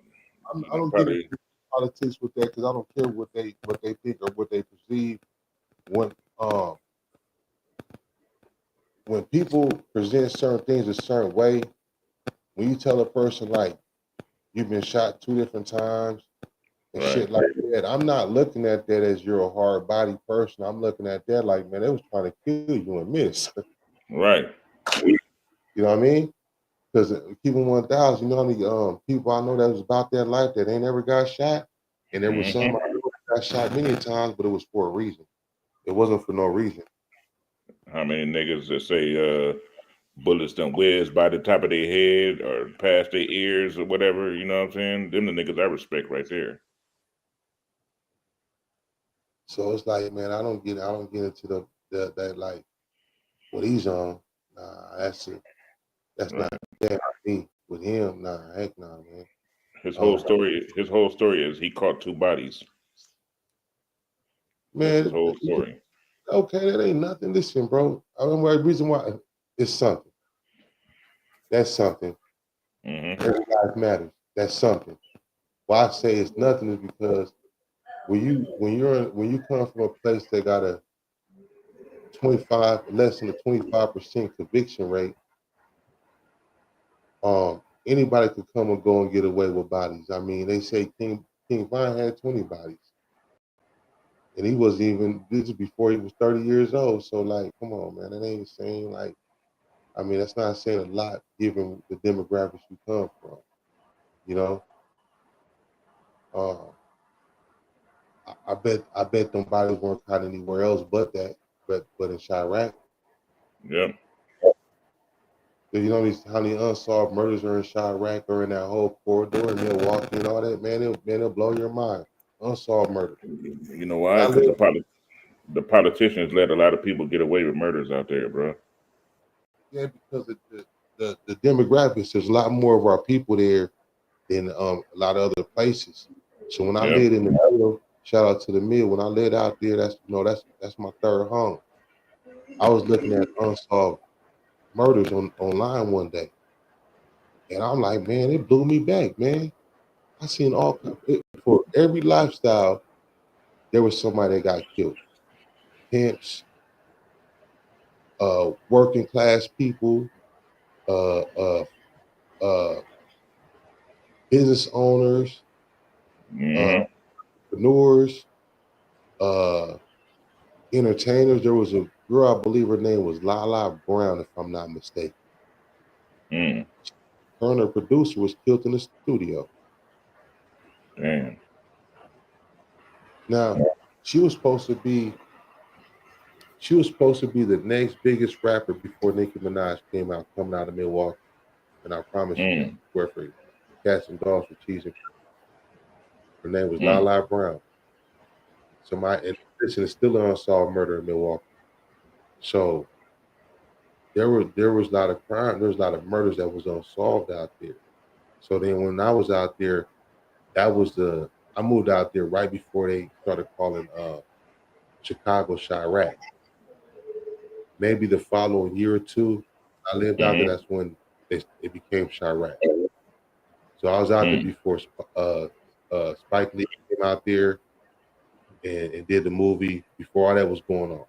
I don't get into politics with that because I don't care what they think or what they perceive. When people present certain things a certain way, when you tell a person like you've been shot 2 different times and shit like that, I'm not looking at that as you're a hard body person. I'm looking at that like, man, they was trying to kill you and miss. Right. You know what I mean? Because people 1000, you know how many people I know that was about that life that ain't ever got shot? And there was some I know that got shot many times, but it was for a reason. It wasn't for no reason. How many niggas that say bullets done whiz by the top of their head or past their ears or whatever, you know what I'm saying? Them the niggas I respect right there. So it's like, man, I don't get into that like what he's on. Nah, that's not me. With him, nah, heck nah, man. His whole story is he caught 2 bodies. Man, that's his whole story. Okay, that ain't nothing. Listen, bro. I don't know the reason why it's something. That's something. Every life matters. That's something. Why I say it's nothing is because when you come from a place that got a less than a 25% conviction rate, anybody could come and go and get away with bodies. I mean, they say King Vine had 20 bodies. And he wasn't even, this is before he was 30 years old. So like, come on, man. That ain't saying like, I mean, that's not saying a lot given the demographics you come from, you know? I bet them bodies weren't caught anywhere else but in Chirac. Yep. You know how many unsolved murders are in Chirac or in that whole corridor and Milwaukee and all that, man, it'll blow your mind. Unsolved murder. You know why? Because the politicians let a lot of people get away with murders out there, bro. Yeah, because the demographics, there's a lot more of our people there than a lot of other places. So when I lived in the mill, shout out to the mill. When I lived out there, that's my third home. I was looking at unsolved murders online one day, and I'm like, man, it blew me back, man. I seen for every lifestyle, there was somebody that got killed. Pimps, working class people, business owners, entrepreneurs, entertainers. There was a girl, I believe her name was Lala Brown, if I'm not mistaken. Her and her producer was killed in the studio. Damn. Now, she was supposed to be the next biggest rapper before Nicki Minaj came out, coming out of Milwaukee. And I promise you, swear for cats and dogs for cheese and her name was Lala Brown. So and this is still an unsolved murder in Milwaukee. So there was a lot of crime, there was a lot of murders that was unsolved out there. So then when I was out there, That was the I moved out there right before they started calling Chicago Chirac. Maybe the following year or two, I lived out there. Mm-hmm. That's when it became Chirac. So I was out there Mm-hmm. before Spike Lee came out there and did the movie before all that was going on.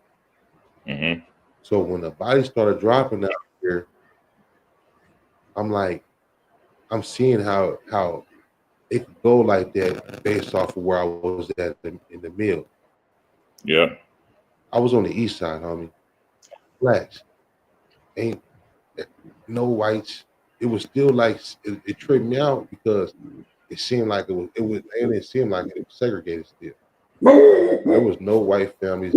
Mm-hmm. So when the bodies started dropping out here, I'm like, I'm seeing how it could go like that based off of where I was at in the mill. Yeah. I was on the east side, homie. Blacks ain't no whites. It was still like it tripped me out because it seemed like it didn't seem like it was segregated still. There was no white families,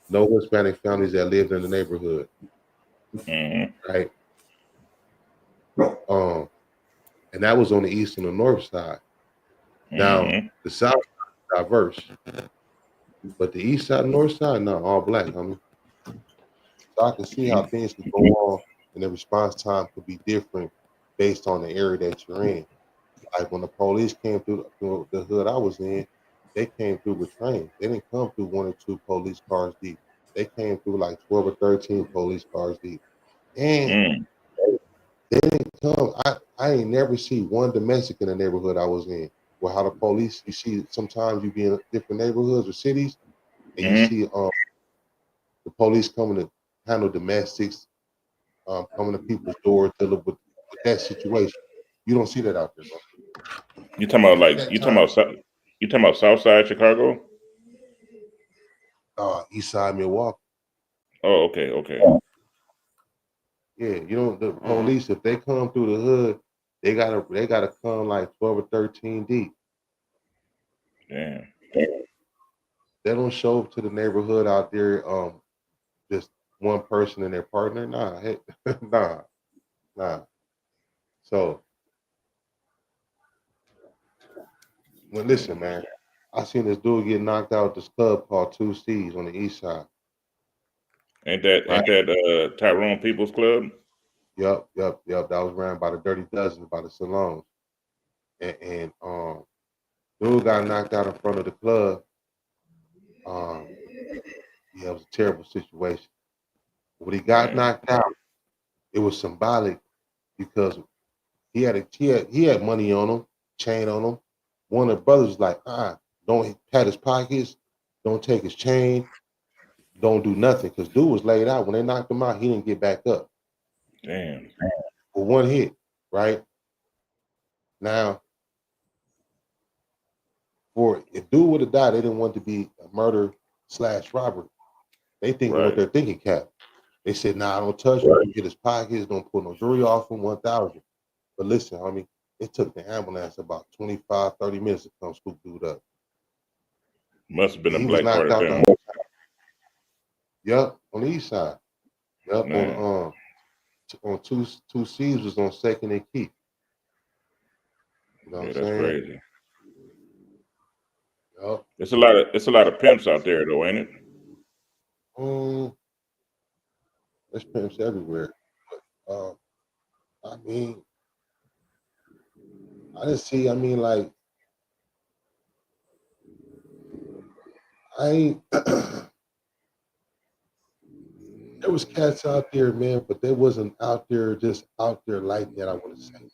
no Hispanic families that lived in the neighborhood, Mm-hmm. right? Um, and that was on the east and the north side. Now Mm-hmm. the south is diverse, but the east side and north side, no, all black, homie. So I can see how things could go on and the response time could be different based on the area that you're in. Like when the police came through the hood I was in, they came through with trains. They didn't come through one or two police cars deep. They came through like 12 or 13 police cars deep. And Mm-hmm. they didn't come. I ain't never see one domestic in the neighborhood I was in. Where how the police, you see, sometimes you be in different neighborhoods or cities, and you Mm-hmm. see the police coming to handle domestics, coming to people's doors, dealing with that situation. You don't see that out there, bro. You talking about At like that time, you talking about South Side Chicago? East Side Milwaukee. Oh, okay, okay. Yeah, you know the police if they come through the hood, they gotta come like 12 or 13 deep. Damn. They don't show up to the neighborhood out there, just one person and their partner. Nah, hey, nah, nah. So when listen, man, I seen this dude get knocked out at this club called Two C's on the east side. Right? Ain't that Tyrone People's Club? Yep. That was ran by the Dirty Dozen, by the Saloons. And dude got knocked out in front of the club. Um, yeah, it was a terrible situation. When he got Damn. knocked out, it was symbolic because he had money on him, chain on him. One of the brothers was like, don't pat his pockets, don't take his chain, don't do nothing. Because dude was laid out. When they knocked him out, he didn't get back up Damn. for one hit, right? Now, for if dude would have died, they didn't want to be a murder / robbery. They thinking what Right. they're thinking cap. They said, nah, don't touch him, don't get his pockets, don't pull no jewelry off him, 1,000. But listen, homie, it took the ambulance about 25, 30 minutes to come scoop dude up. Must have been And a he was black knocked heart out the attack. whole time. Yup, on the east side. Yup, Man, on two C's was on Second and Keith. You know what yeah, I'm that's saying? crazy. Yup. It's a lot of pimps out there though, ain't it? Um, there's pimps everywhere. I mean, I didn't see, I mean, like, I ain't there was cats out there, man, but they wasn't out there just out there like that, I want to say, man.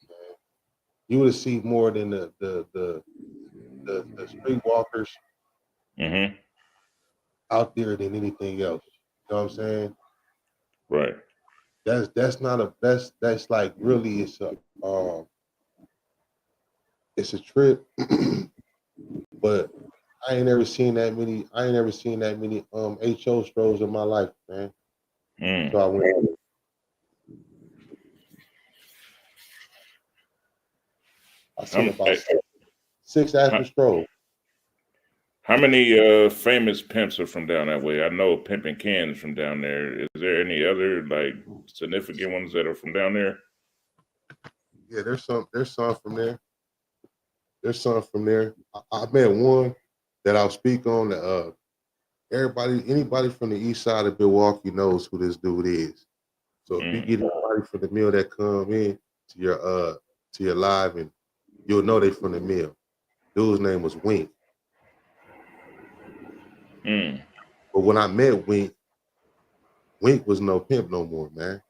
You would have seen more than the streetwalkers Mm-hmm. out there than anything else. You know what I'm saying? Right. That's not a that's like really it's a trip, but I ain't never seen that many HO strolls in my life, man. So Mm. I went I seen How, about six how, after strolls. how many famous pimps are from down that way? I know Pimpin' Ken's from down there. Is there any other like significant ones that are from down there? Yeah, there's some from there. There's some from there. I met one that I'll speak on that anybody from the east side of Milwaukee knows who this dude is. So if you Mm. get anybody from the mill that come in to your live and you'll know they from the mill. Dude's name was Wink. Mm. But when I met Wink, Wink was no pimp no more, man.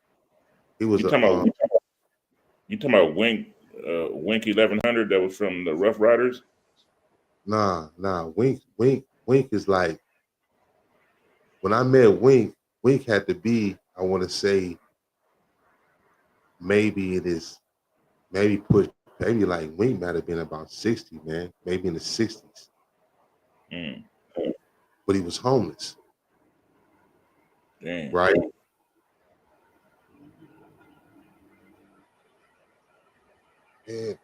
He was You a talking about you talking about Wink 1100 that was from the Rough Riders? nah. Wink is like when I met Wink. Wink had to be, I want to say, maybe it is, maybe like Wink might have been about 60, man, maybe in the 60s. Mm. But he was homeless, Damn. right? And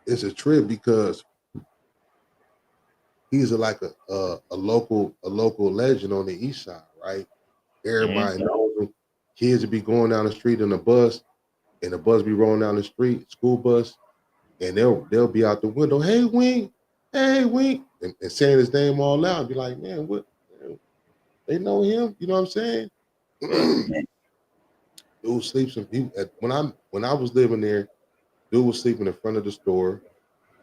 it's a trip because he's a local legend on the east side, right? Everybody knows him. Kids would be going down the street in a bus, and the bus be rolling down the street, school bus, and they'll be out the window, hey Wink, and saying his name all loud. Be like, man, what? Man, they know him, you know what I'm saying? Right. Dude sleeps when I was living there, dude was sleeping in front of the store,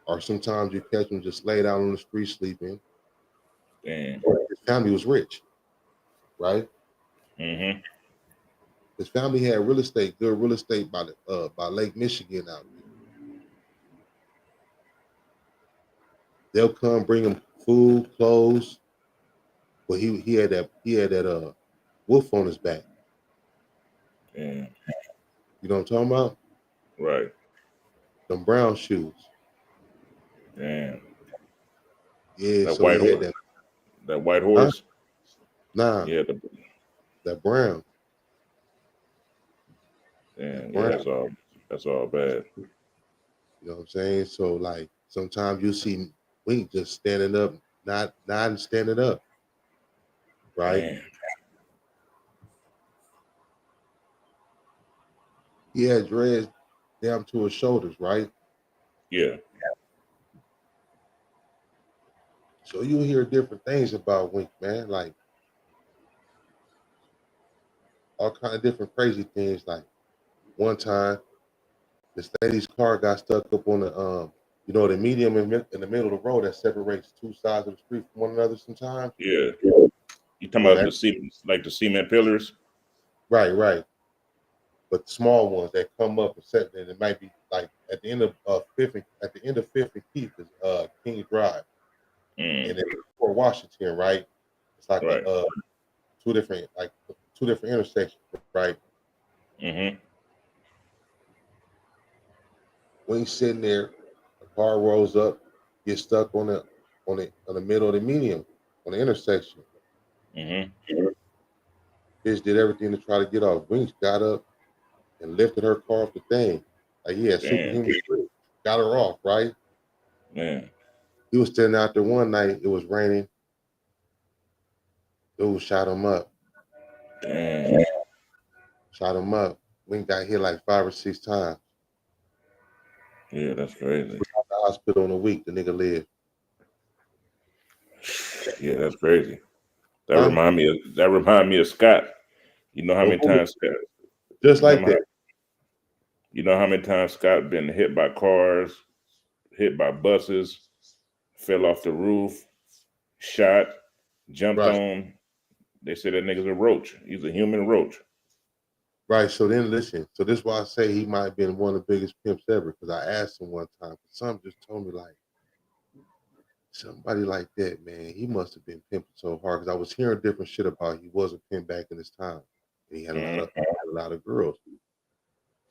or sometimes you catch him just laid out on the street sleeping. Damn. His family was rich, right? Mm-hmm. His family had good real estate by Lake Michigan out there. They'll come bring him food, clothes. But he had that wolf on his back. Damn. You know what I'm talking about? Right. Them brown shoes. Damn. Yeah, That so white he had horse. that. That white Huh? horse. Nah, Yeah. that brown. That Damn. Yeah. brown. That's all bad. You know what I'm saying? So like sometimes you see Wink just standing up, not standing up, right? Damn. He had dreads down to his shoulders, right? Yeah. So you hear different things about Wink, man, like all kind of different crazy things. Like one time, this lady's car got stuck up on the medium in the middle of the road that separates two sides of the street from one another. Sometimes, Yeah. You talking well, about the cement pillars? right. But small ones that come up and set, and it might be like at the end of Fifth and Keith is King Drive, and Mm. then before Washington, right? It's like Right. two different intersections, right? Mm-hmm. When he's sitting there, the car rolls up, gets stuck on the middle of the median on the intersection. Mm-hmm. Bitch did everything to try to get off. Winks got up and lifted her car off the thing. Like he had Damn. superhuman strength. Got her off, right? Man. He was standing out there one night, it was raining. Dude shot him up. Damn. Shot him up. Wink got hit like 5 or 6 times. Yeah, that's crazy. Out the hospital in a week, the nigga lived. Yeah, that's crazy. That Huh? remind me of Scott. You know how many Oh, times Scott just you know like how, that. you know how many times Scott been hit by cars, hit by buses, fell off the roof, shot, jumped Right. on. They say that nigga's a roach. He's a human roach. Right. So then listen. So this is why I say he might have been one of the biggest pimps ever. Because I asked him one time, some just told me like somebody like that, man, he must have been pimping so hard. Because I was hearing different shit about he was a pimp back in his time. And he had a lot of girls.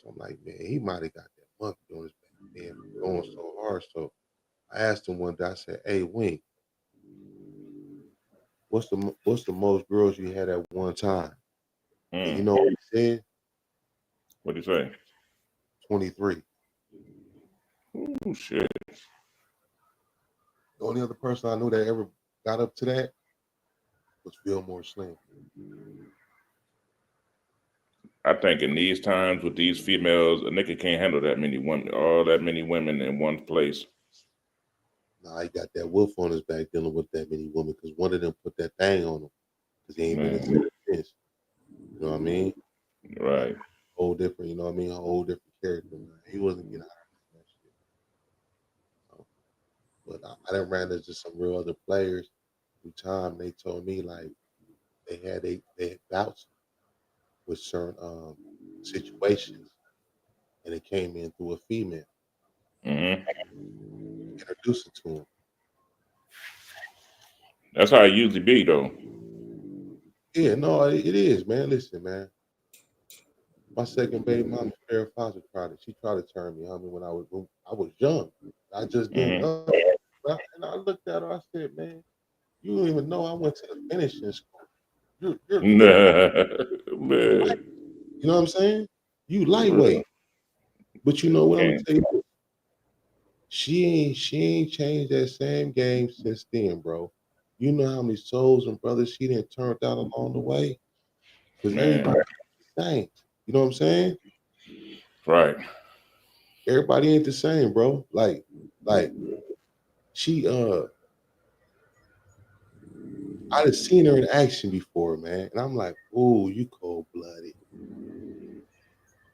So I'm like, man, he might have got that monkey on his back, man, going so hard. So I asked him one day, I said, hey Wink, what's the most girls you had at one time? And you Mm. know what he said? What do you say? 23. Oh shit. The only other person I knew that ever got up to that was Fillmore Slim. I think in these times with these females, a nigga can't handle that many women, all that many women in one place. Nah, he got that wolf on his back dealing with that many women because one of them put that thing on him because he ain't been Man, in since. You know what I mean? right. Whole different, you know what I mean? A whole different character, man. He wasn't getting out. done ran into some real other players through time. They told me like they had bouts with certain situations, and it came in through a female introduced it to him. That's how it usually be, though. Yeah, no, it is, man. Listen, man. My second baby mama, Farrah Fawcett, she tried to turn me on me when I was young. I just didn't Mm-hmm. know. And I looked at her. I said, man, you don't even know I went to the finishing school. You're light. Man. You know what I'm saying? You lightweight. But you know what I'm gonna And tell you? She ain't changed that same game since then, bro. You know how many souls and brothers she didn't turn out along the way? Because man, everybody ain't the same. You know what I'm saying? right. Everybody ain't the same, bro. Like she I'd have seen her in action before, man. And I'm like, oh, you cold blooded.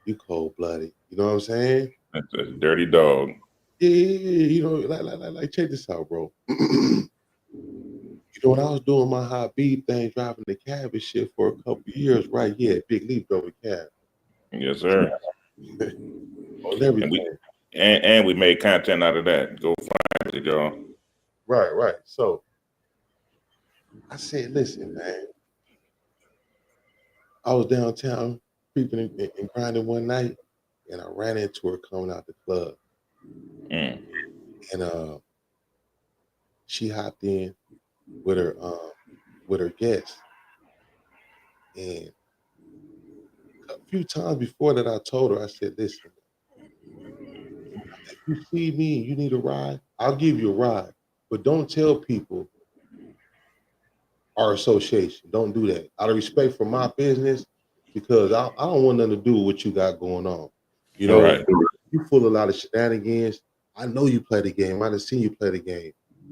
You cold blooded. You know what I'm saying? That's a dirty dog. Yeah. You know, like check this out, bro. You know, when I was doing my high beat thing, driving the cab and shit for a couple of years, right? Yeah, Big Leap drove a cab Yes, sir. on And we everything. and we made content out of that. Go find it, y'all. Right. So I said, listen, man. I was downtown creeping and grinding one night, and I ran into her coming out the club. Mm. And she hopped in with her guest. And a few times before that, I told her, I said, listen, if you see me and you need a ride, I'll give you a ride. But don't tell people our association. Don't do that. Out of respect for my business, because I don't want nothing to do with what you got going on. You All know, right. you full of a lot of shenanigans. I know you play the game. I done seen you play the game.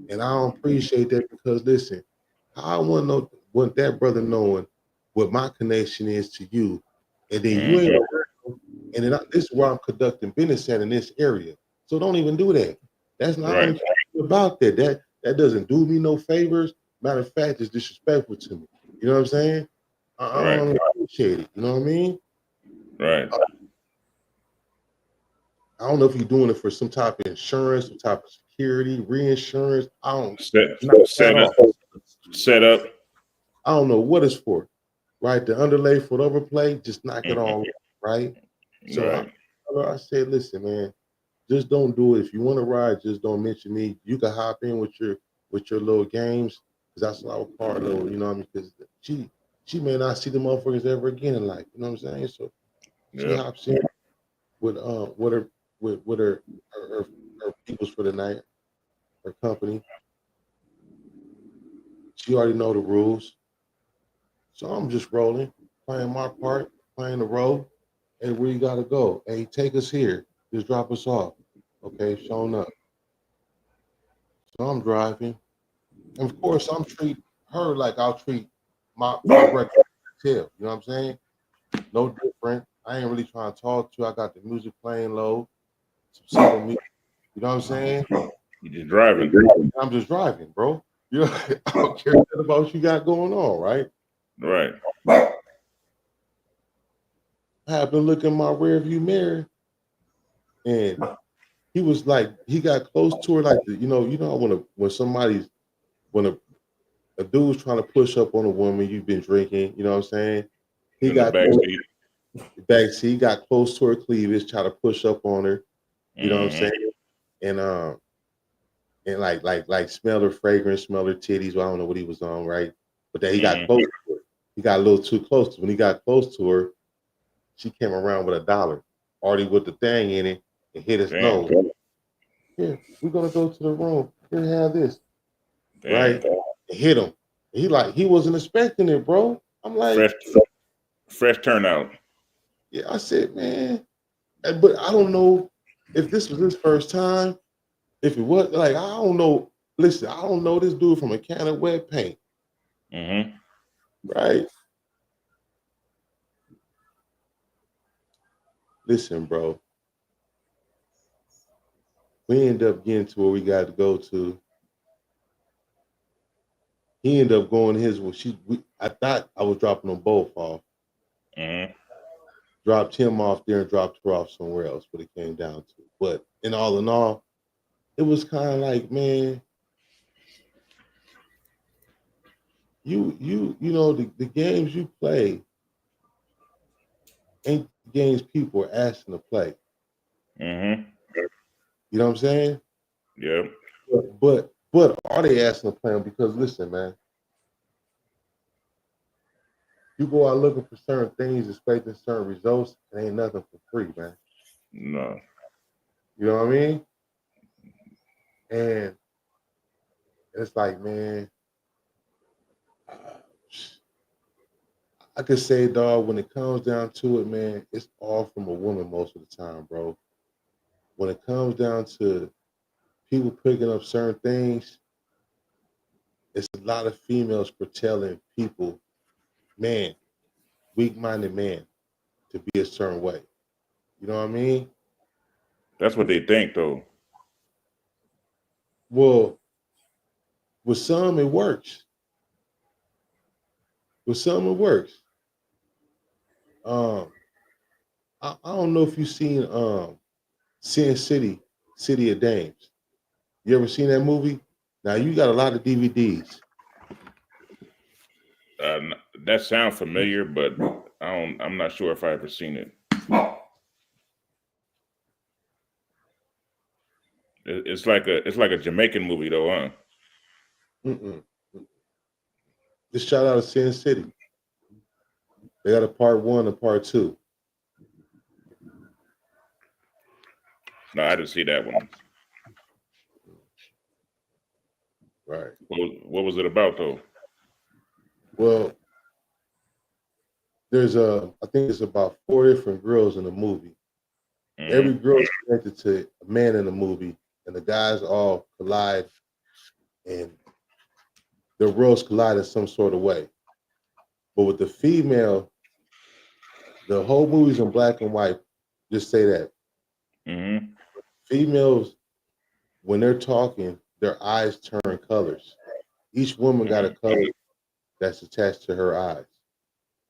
And I don't appreciate that because listen, I want that brother knowing what my connection is to you. And then you ain't Mm-hmm. around, and then this is where I'm conducting business at in this area. So don't even do that. That's not I Right. don't care about that. That doesn't do me no favors. Matter of fact, it's disrespectful to me. You know what I'm saying? I Right. don't appreciate it. You know what I mean? Right. I don't know if you're doing it for some type of insurance, some type of security, reinsurance. I don't Set knock that set up. off. Set up. I don't know what it's for. Right? The underlay for the overplay, just knock it all off, right? So Right. I said, listen, man, just don't do it. If you want to ride, just don't mention me. You can hop in with your little games, because that's what I would call little, you know what I mean? Because she may not see the motherfuckers ever again in life. You know what I'm saying? So she Yep. hops in with her with her peoples for the night, her company. She already know the rules. So I'm just rolling, playing my part, playing the role. Hey, where you gotta go? Hey, take us here. Just drop us off. Okay, showing up. So I'm driving. And of course I'm treat her like I'll treat my regular tail. You know what I'm saying? No different. I ain't really trying to talk to her. I got the music playing low, some simple music. You know what I'm saying? You just driving. I'm just driving, bro. You know, I don't care nothing about what you got going on, right? Right. I happened to look in my rearview mirror, and he was like, he got close to her, like you know when a dude's trying to push up on a woman, you've been drinking, you know what I'm saying? He In the got back close, seat. backseat, he got close to her cleavage, try to push up on her, you know what I'm Mm-hmm. saying? And like smell her fragrance, smell her titties. Well, I don't know what he was on, right? But then he got Mm-hmm. close to her. He got a little too close. When he got close to her, she came around with $1, already with the thing in it, and hit his Damn. nose. Here, we're gonna go to the room. Here, have this, right? Damn. And hit him. He wasn't expecting it, bro. I'm like, Fresh fresh turnout. yeah. I said, man, but I don't know if this was his first time. If it was like, I don't know. Listen, I don't know this dude from a can of wet paint, Mm-hmm. right? Listen, bro. We end up getting to where we got to go to. He ended up going his. Well, I thought I was dropping them both off. Mm-hmm. Dropped him off there and dropped her off somewhere else. What it came down to. But in all, it was kind of like, man, you know the games you play ain't the games people are asking to play. Mm-hmm. You know what I'm saying? Yep. But are they asking to play them? Because listen, man, you go out looking for certain things, expecting certain results, it ain't nothing for free, man. No. You know what I mean? And it's like, man, I could say, dog, when it comes down to it, man, it's all from a woman most of the time, bro. When it comes down to people picking up certain things, it's a lot of females telling people, man, weak-minded man, to be a certain way. You know what I mean? That's what they think, though. Well, with some it works. With some it works. Um, I don't know if you've seen Sin City, City of Dames. You ever seen that movie? Now you got a lot of DVDs. That sounds familiar, but I'm not sure if I ever seen it. It's like a Jamaican movie, though, huh? Mm-mm. Just shout out to Sin City. They got a part 1 and part 2. No, I didn't see that one. Right. What was it about, though? Well, I think it's about 4 different girls in the movie. Mm-hmm. Every girl is connected to a man in the movie, and the guys all collide, and their worlds collide in some sort of way. But with the female, the whole movie's in black and white. Just say that. Mm-hmm. Females, when they're talking, their eyes turn colors. Each woman got a color that's attached to her eyes,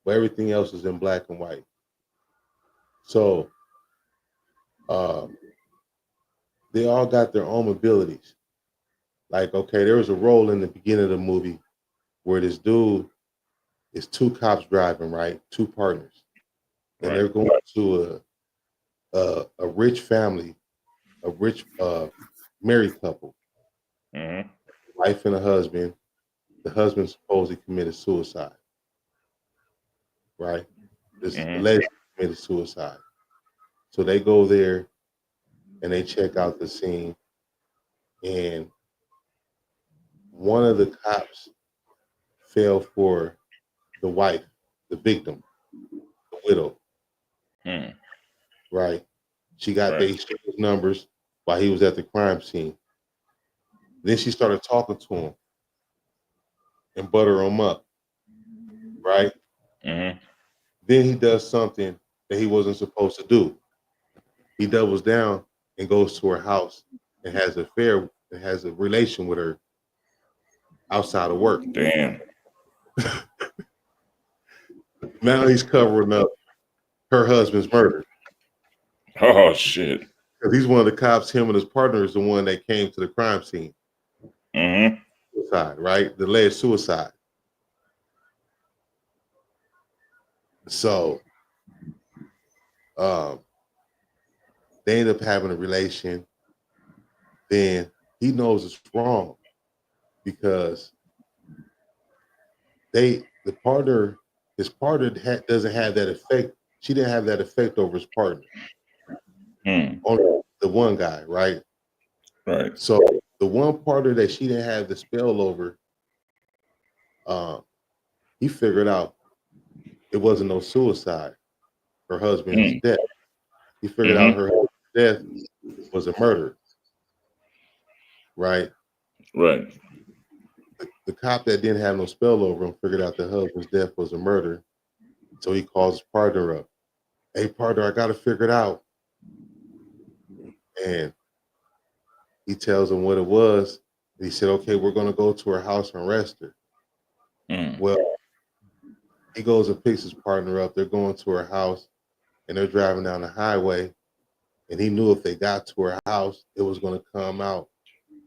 but everything else is in black and white. So they all got their own abilities. Like, okay, there was a role in the beginning of the movie where this dude is 2 cops driving, right? 2 partners. And they're going to a rich family, a rich married couple, Mm-hmm. wife and a husband. The husband supposedly committed suicide, right? This allegedly committed suicide. So they go there and they check out the scene, and one of the cops fell for the wife, the victim, the widow, right? She got their numbers while he was at the crime scene. Then she started talking to him and butter him up, right? Mm-hmm. Then he does something that he wasn't supposed to do. He doubles down and goes to her house and has an affair and has a relation with her outside of work. Damn. Now he's covering up her husband's murder. Oh, shit. Because he's one of the cops, him and his partner is the one that came to the crime scene. Mm-hmm. Suicide, right? The alleged suicide. So they end up having a relation. Then he knows it's wrong because his partner doesn't have that effect. She didn't have that effect over his partner. On the one guy, right? Right. So the one partner that she didn't have the spell over, he figured out it wasn't no suicide. Her husband's death. He figured out her husband's death was a murder. Right? Right. The cop that didn't have no spell over him figured out the husband's death was a murder. So he calls his partner up. Hey, partner, I got to figure it out. And he tells him what it was. He said, okay, we're going to go to her house and arrest her. Well, he goes and picks his partner up. They're going to her house, and they're driving down the highway. And he knew if they got to her house, it was going to come out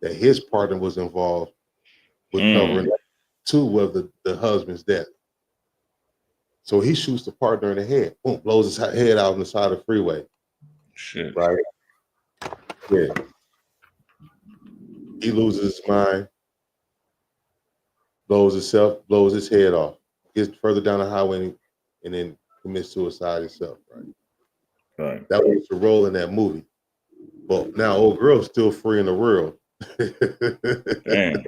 that his partner was involved with covering up two of the husband's death. So he shoots the partner in the head, boom, blows his head out on the side of the freeway. Shit. Right? Yeah. He loses his mind, blows his head off, gets further down the highway, and then commits suicide himself. Right. Right. That was the role in that movie. But now old girl's still free in the world. Damn.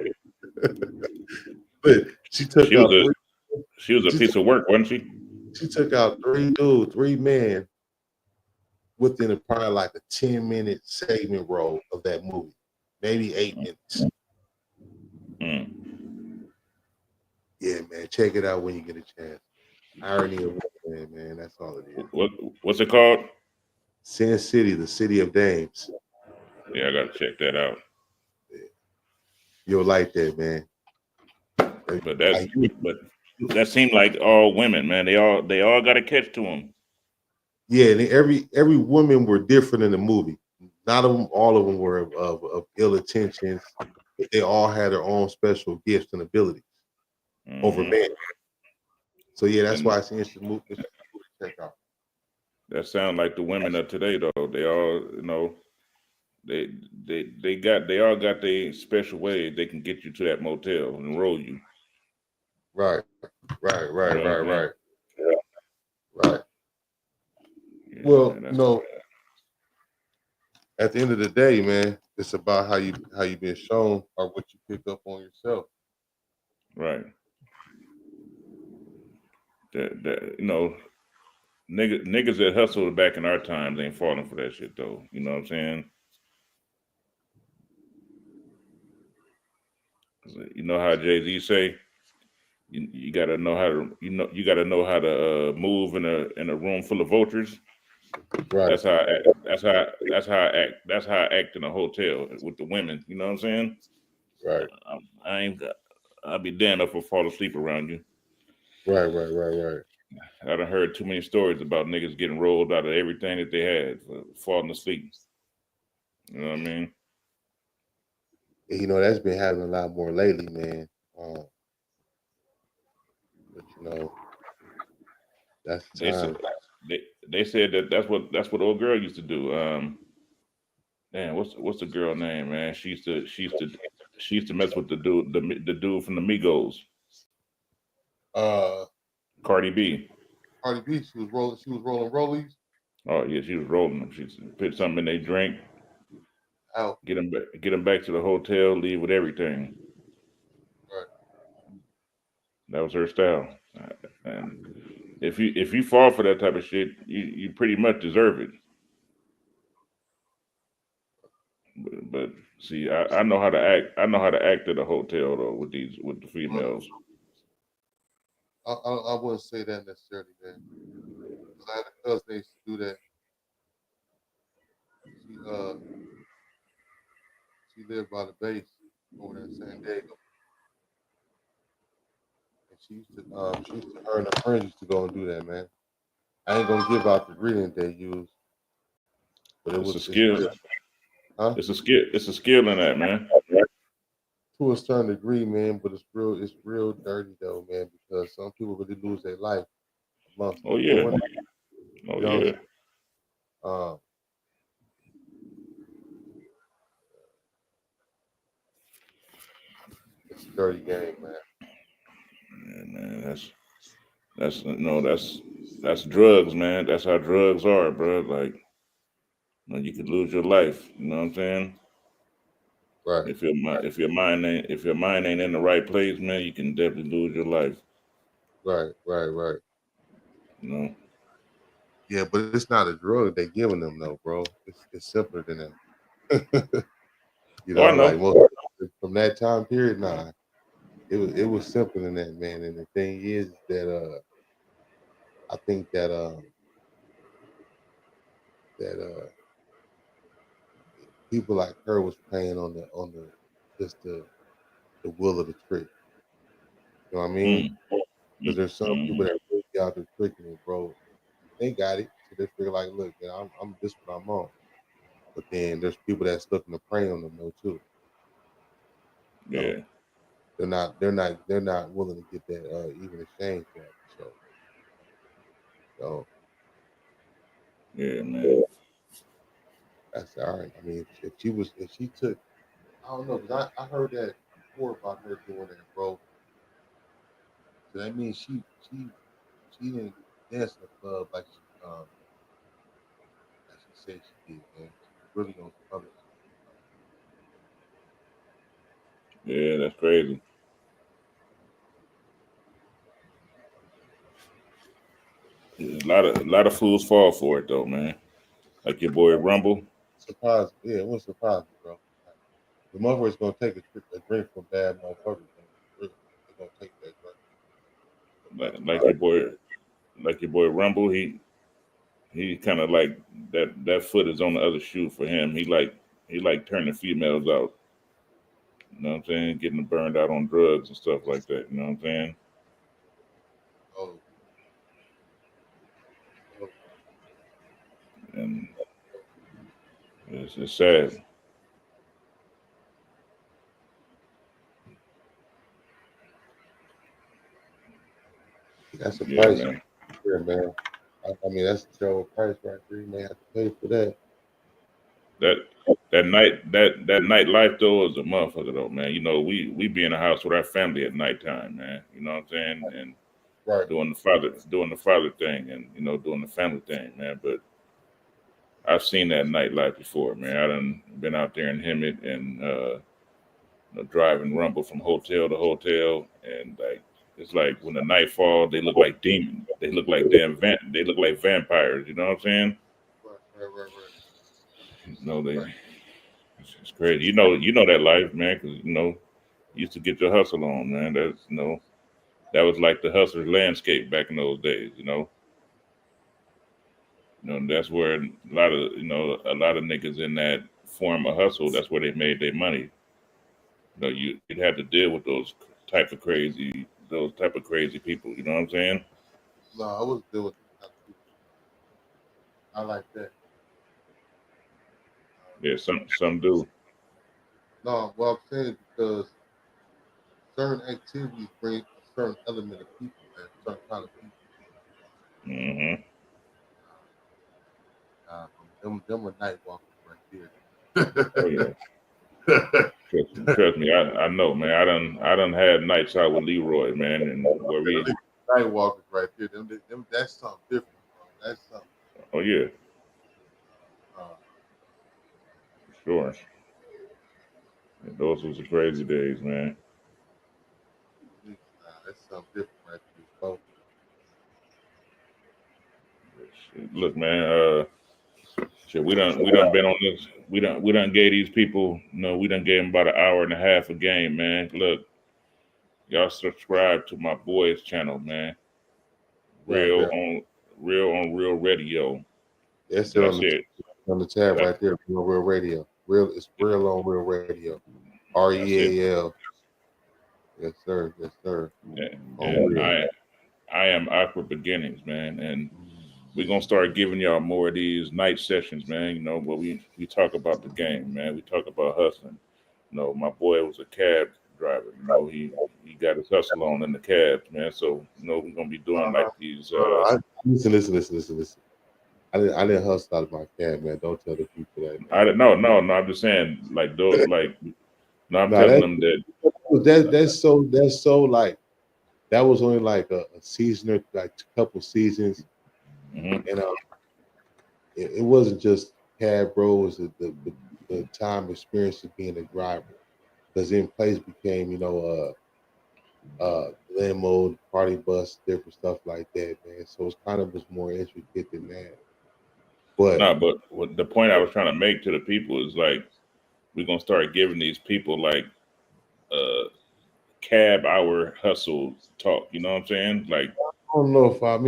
But she took She out was a piece of work, wasn't she? She took out three men within probably like a 10-minute segment role of that movie, maybe 8 minutes. Yeah, man, check it out when you get a chance. Irony of Women, man, that's all it is. What's it called? Sin City, the City of Dames. Yeah, I gotta check that out. Yeah. You'll like that, man. But that seemed like all women, man. They all got a catch to them. Yeah, and every woman were different in the movie. Not all of them were of ill intentions. But they all had their own special gifts and abilities over men. So yeah, that's why it's an interesting movie to check out. That sound like the women of today, though. They all, they all got their special way they can get you to that motel and roll you. Right. Yeah. Right. Yeah, well, man, at the end of the day, man, it's about how you've been shown or what you pick up on yourself. Right. Niggas that hustled back in our times ain't falling for that shit, though. You know what I'm saying? You know how Jay-Z say, you gotta know how to you gotta know how to move in a room full of vultures. Right. That's how I act in a hotel with the women. You know what I'm saying? Right. I'll be damned if I fall asleep around you. Right. I done heard too many stories about niggas getting rolled out of everything that they had for falling asleep. You know what I mean? You know, that's been happening a lot more lately, man. But that's time. They said that's what old girl used to do. Man, what's the girl name, man? She used to mess with the dude from the Migos. Cardi B. Cardi B, she was rolling rollies. Oh yeah, she was rolling them. She put something in their drink. Out. Get them back to the hotel. Leave with everything. Right. That was her style. And if you fall for that type of shit, you pretty much deserve it. But see, I know how to act. I know how to act at a hotel though with the females. I wouldn't say that necessarily, man. Because I had a cousin that used to do that. She lived by the base over there in San Diego. And she used to her and her friends used to go and do that, man. I ain't gonna give out the ingredient they use, but it's a skill. It's a skill. It's a skill in that, man. To a certain degree, man, but it's real dirty though, man, because some people really lose their life. Oh yeah. Oh yeah. It's a dirty game, man. Yeah, man, that's drugs, man. That's how drugs are, bro. Like, you could lose your life. You know what I'm saying? Right. If your mind ain't in the right place, man, you can definitely lose your life. Right. You know. Yeah, but it's not a drug they're giving them, though, bro. It's simpler than that. Like from that time period, nah. It was simpler than that, man. And the thing is that I think that people like her was playing on the will of the trick. You know what I mean? Mm. Because there's some people Mm. that really be out there tricking it, bro. They got it, so they feel like, look, man, I'm this what I'm on. But then there's people that's looking to prey on them though too. You know, Yeah. they're not willing to get that even exchange for it. So Yeah, man. that's all right. I mean, if she took, I don't know, because I heard that before about her doing that, bro. So that means she didn't dance in the club like she said she did, man. She really on some other Yeah, that's crazy. Yeah, a lot of fools fall for it though, man. Like your boy Rumble. surprise. Yeah, it was surprising, bro. The motherfucker's gonna take a drink from bad motherfuckers. Man. Really, they're gonna take that drink. Like your boy Rumble. He kind of like that foot is on the other shoe for him. He like turning females out. You know what I'm saying? Getting burned out on drugs and stuff like that. You know what I'm saying? Oh, oh, And it's sad. that's a Yeah, price man. here, man. I mean, that's the terrible price right there. You may have to pay for that. That that nightlife though is a motherfucker though, man. You know, we be in the house with our family at nighttime, man. You know what I'm saying? And Right. doing the father thing, and doing the family thing, man. But I've seen that nightlife before, man. I done been out there in Hemet and driving Rumble from hotel to hotel, and like it's like when the night falls, they look like demons. They look like they look like vampires. You know what I'm saying? Right. They Right. it's crazy. You know that life, man, because you used to get your hustle on, man. That's that was like the hustler's landscape back in those days. That's where a lot of niggas in that form of hustle. That's where they made their money. You'd have to deal with those type of crazy people. You know what I'm saying? No, I was doing. I like that. Yeah, some do. No, well, I'm saying because certain activities bring a certain element of people, man. Certain kind of people. Hmm. Them are night walkers right Oh there. yeah. Trust me. I know, man. I done had nights out with Leroy, man, and where we. Night walkers right there. Them that's something different, bro. That's something. Oh yeah, Uh, sure. Yeah, those was the crazy days, man. that's something different right there, bro. Shit, look, man. Shit, we done been on this. We done gave these people. We done gave them about an hour and a half a game, man. Look, y'all subscribe to my boy's channel, man. Right, Real right. on Real Radio. That's Did it I say it? on the tab Did right there. Real radio. It's I, real on real radio. that's it. REAL. Yes, sir. Yes, sir. On And real. I am Awkward Beginnings, man, and we're gonna start giving y'all more of these night sessions, man. Where we talk about the game, man. We talk about hustling. My boy was a cab driver. He got his hustle on in the cabs, man. So we're gonna be doing like these. Listen. I didn't hustle out of my cab, man. Don't tell the people that, I man. don't no. I'm just saying like those like. No, I'm No, telling them that. that's so like that was only like a season or like a couple seasons, Mhm. and it wasn't just cab, bro. It was the time experience of being a driver, because then place became limo, party bus, different stuff like that, man. So it's kind of was more intricate than that. But No, but what the point I was trying to make to the people is like we're gonna start giving these people like uh cab hour hustle talk. You know what I'm saying? Like I don't know if I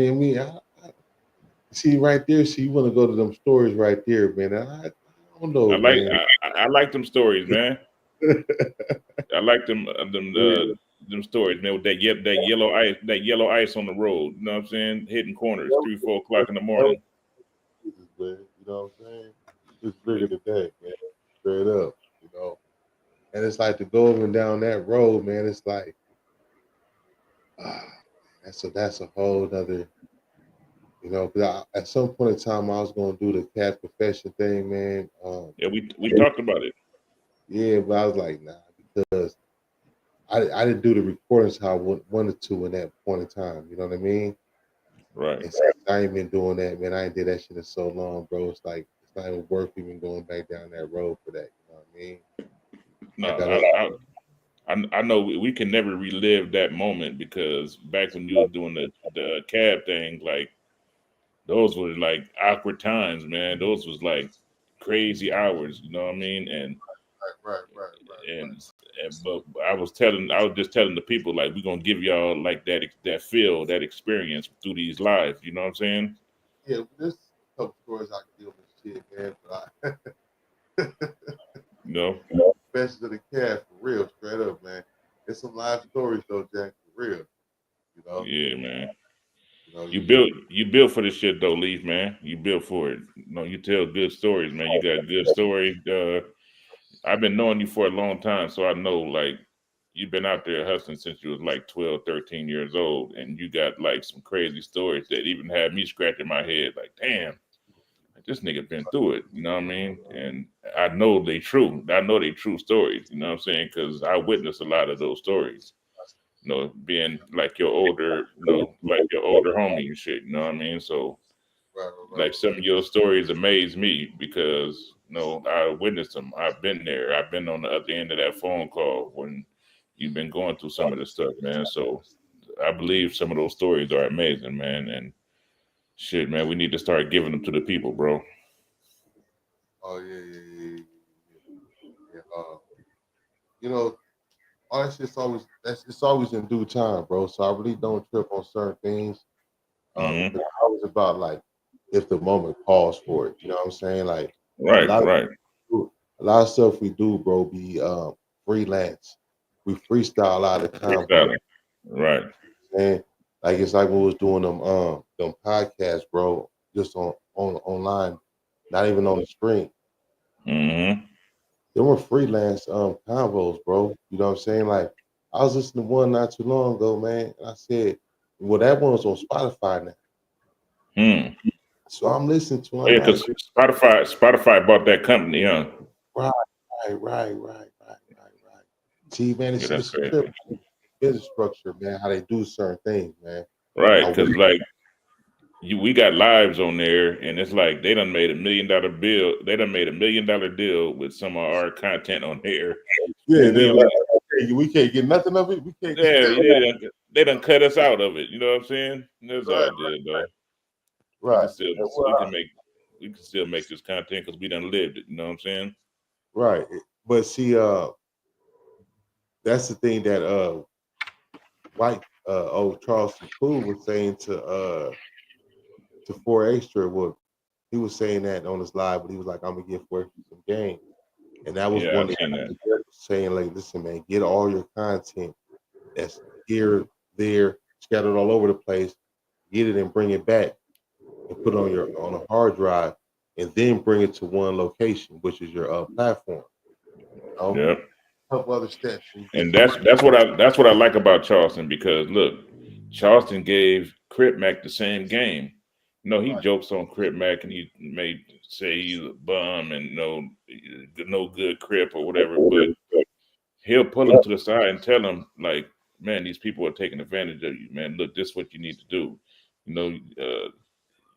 see right there. See, you want to go to them stories right there, man. I don't I know, like man. I like them stories, man. I like them. them stories, man, with that yellow ice on the road. You know what I'm saying? Hitting corners 3-4 o'clock in the morning. You know what I'm saying? It's bigger than that, man. Straight up, you know. And it's like to go up and down that road, man. It's like, that's a whole other, you know. Because at some point in time, I was gonna do the cat profession thing, man. Yeah, we talked about it. Yeah, but I was like, nah, because I didn't do the recordings how I wanted to in that point in time. You know what I mean? Right. And since I ain't been doing that, man. I ain't did that shit in so long, bro. It's like it's not even worth even going back down that road for that. You know what I mean? No, I know we can never relive that moment because back when you were doing the cab thing, like those were like awkward times, man. Those was like crazy hours, you know what I mean? Right. But I was just telling the people like we're gonna give y'all like that feel, that experience through these lives, you know what I'm saying? Yeah, there's a couple stories I can deal with shit, man. But You know? Best of the cast for real, straight up, man. It's some live stories though, Jack, for real. You know? Yeah, man. You know, You built for this shit though, Leaf, man. You built for it. You know, you tell good stories, man. You got good stories. I've been knowing you for a long time, so I know like you've been out there hustling since you was like 12, 13 years old, and you got like some crazy stories that even had me scratching my head like, damn, this nigga been through it, you know what I mean? And I know they true. I know they true stories, you know what I'm saying? Because I witnessed a lot of those stories. You know, being like your older, like your older homie and shit, you know what I mean? So right. like some of your stories amaze me because I witnessed them. I've been there. I've been on the other end of that phone call when you've been going through some of this stuff, man. So I believe some of those stories are amazing, man. And shit, man, we need to start giving them to the people, bro. Oh yeah. You know, all that shit's always it's always in due time, bro. So I really don't trip on certain things. Mm-hmm. It's always about like if the moment calls for it. You know what I'm saying? Like a Right, lot of right, a lot of stuff we do, bro, be freelance. We freestyle a lot of the time, bro. freestyling, right. And like it's like when we was doing them podcasts, bro, just on online, not even on the screen. Mm-hmm. They were freelance convos, bro. You know what I'm saying? Like I was listening to one not too long ago, man. And I said, well, that one was on Spotify now. Hmm. So I'm listening to it, Oh, I'm yeah, like, because Spotify bought that company, huh? right, right. See, man, Yeah, it's that's it's a trip crazy. business structure, man, how they do certain things, man. Right, I because wish like we got lives on there, and it's like they done made $1 million bill. They done made $1 million deal with some of our content on there. yeah, When they're we like, only, okay, we can't get nothing of it. We can't get yeah, they done cut us out of it. You know what I'm saying? That's right, all good though. We can right. still we can make we can still make this content because we done lived it. You know what I'm saying? Right. But see, that's the thing that White old Charleston Cool was saying to 4 Extra. Well, he was saying that on his live, but he was like, I'm gonna give 4 Extra some game. And that was Yeah, one I've thing seen I that. was saying, like, listen, man, get all your content that's here, there, scattered all over the place, get it and bring it back and put it on a hard drive and then bring it to one location, which is your platform. You know, Yep. a couple other steps and you get And some that's what I like about Charleston because look, Charleston gave Crip Mac the same game. He right, jokes on Crip Mac and he may say he's a bum and no good Crip or whatever, but he'll pull him to the side and tell him like, man, these people are taking advantage of you, man. Look, this is what you need to do. You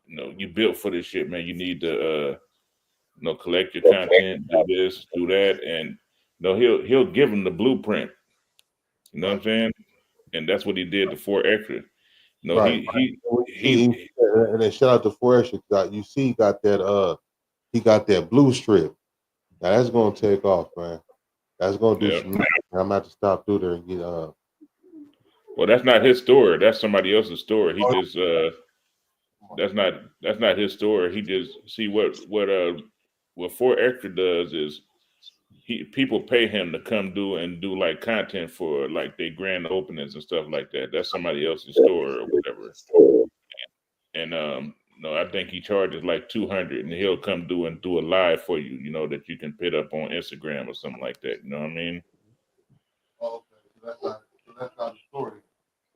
know, you built for this shit, man. You need to collect your content, do this, do that, and he'll give him the blueprint. You know what I'm right, saying? And that's what he did to 4 Extra. right. He And then shout out to 4 Extra. You see, he got that blue strip. Now that's gonna take off, man. That's gonna do yeah. some. I'm gonna have to stop through there and get Well, that's not his story. That's somebody else's story. He just that's not his story. He just see what 4 Extra does is people pay him to come do like content for like their grand openings and stuff like that. That's somebody else's store or whatever. And no, I think he charges like 200, and he'll come do a live for you. You know, that you can put up on Instagram or something like that. You know what I mean? Oh, okay. So that's not the story.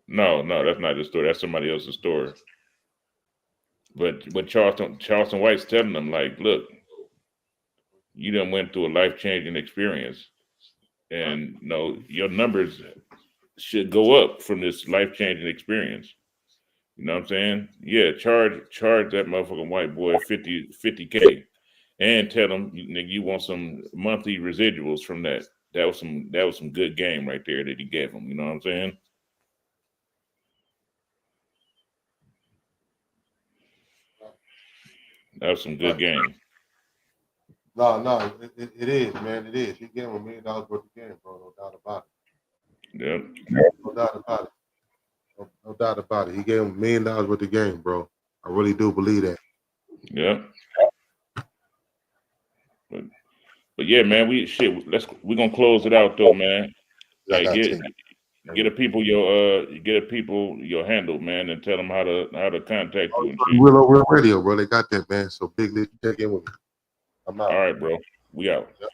No, that's not the story. That's somebody else's story. But Charleston White's telling them like, look, you done went through a life-changing experience, and your numbers should go up from this life-changing experience. You know what I'm saying? Yeah, charge that motherfucking white boy 50K, and tell him you want some monthly residuals from that. That was some good game right there that he gave him. You know what I'm saying? That was some good game. No, it is, man. It is. He gave him $1 million worth of game, bro. No doubt about it. Yeah. No doubt about it. No doubt about it. He gave him $1 million worth of game, bro. I really do believe that. Yeah. But yeah, man, we're gonna close it out though, man. Like get a people your handle, man, and tell them how to contact you and shit. Real Radio, bro. They got that, man. So Big Lee, check in with me. I'm out. All right, bro. We out. Yep.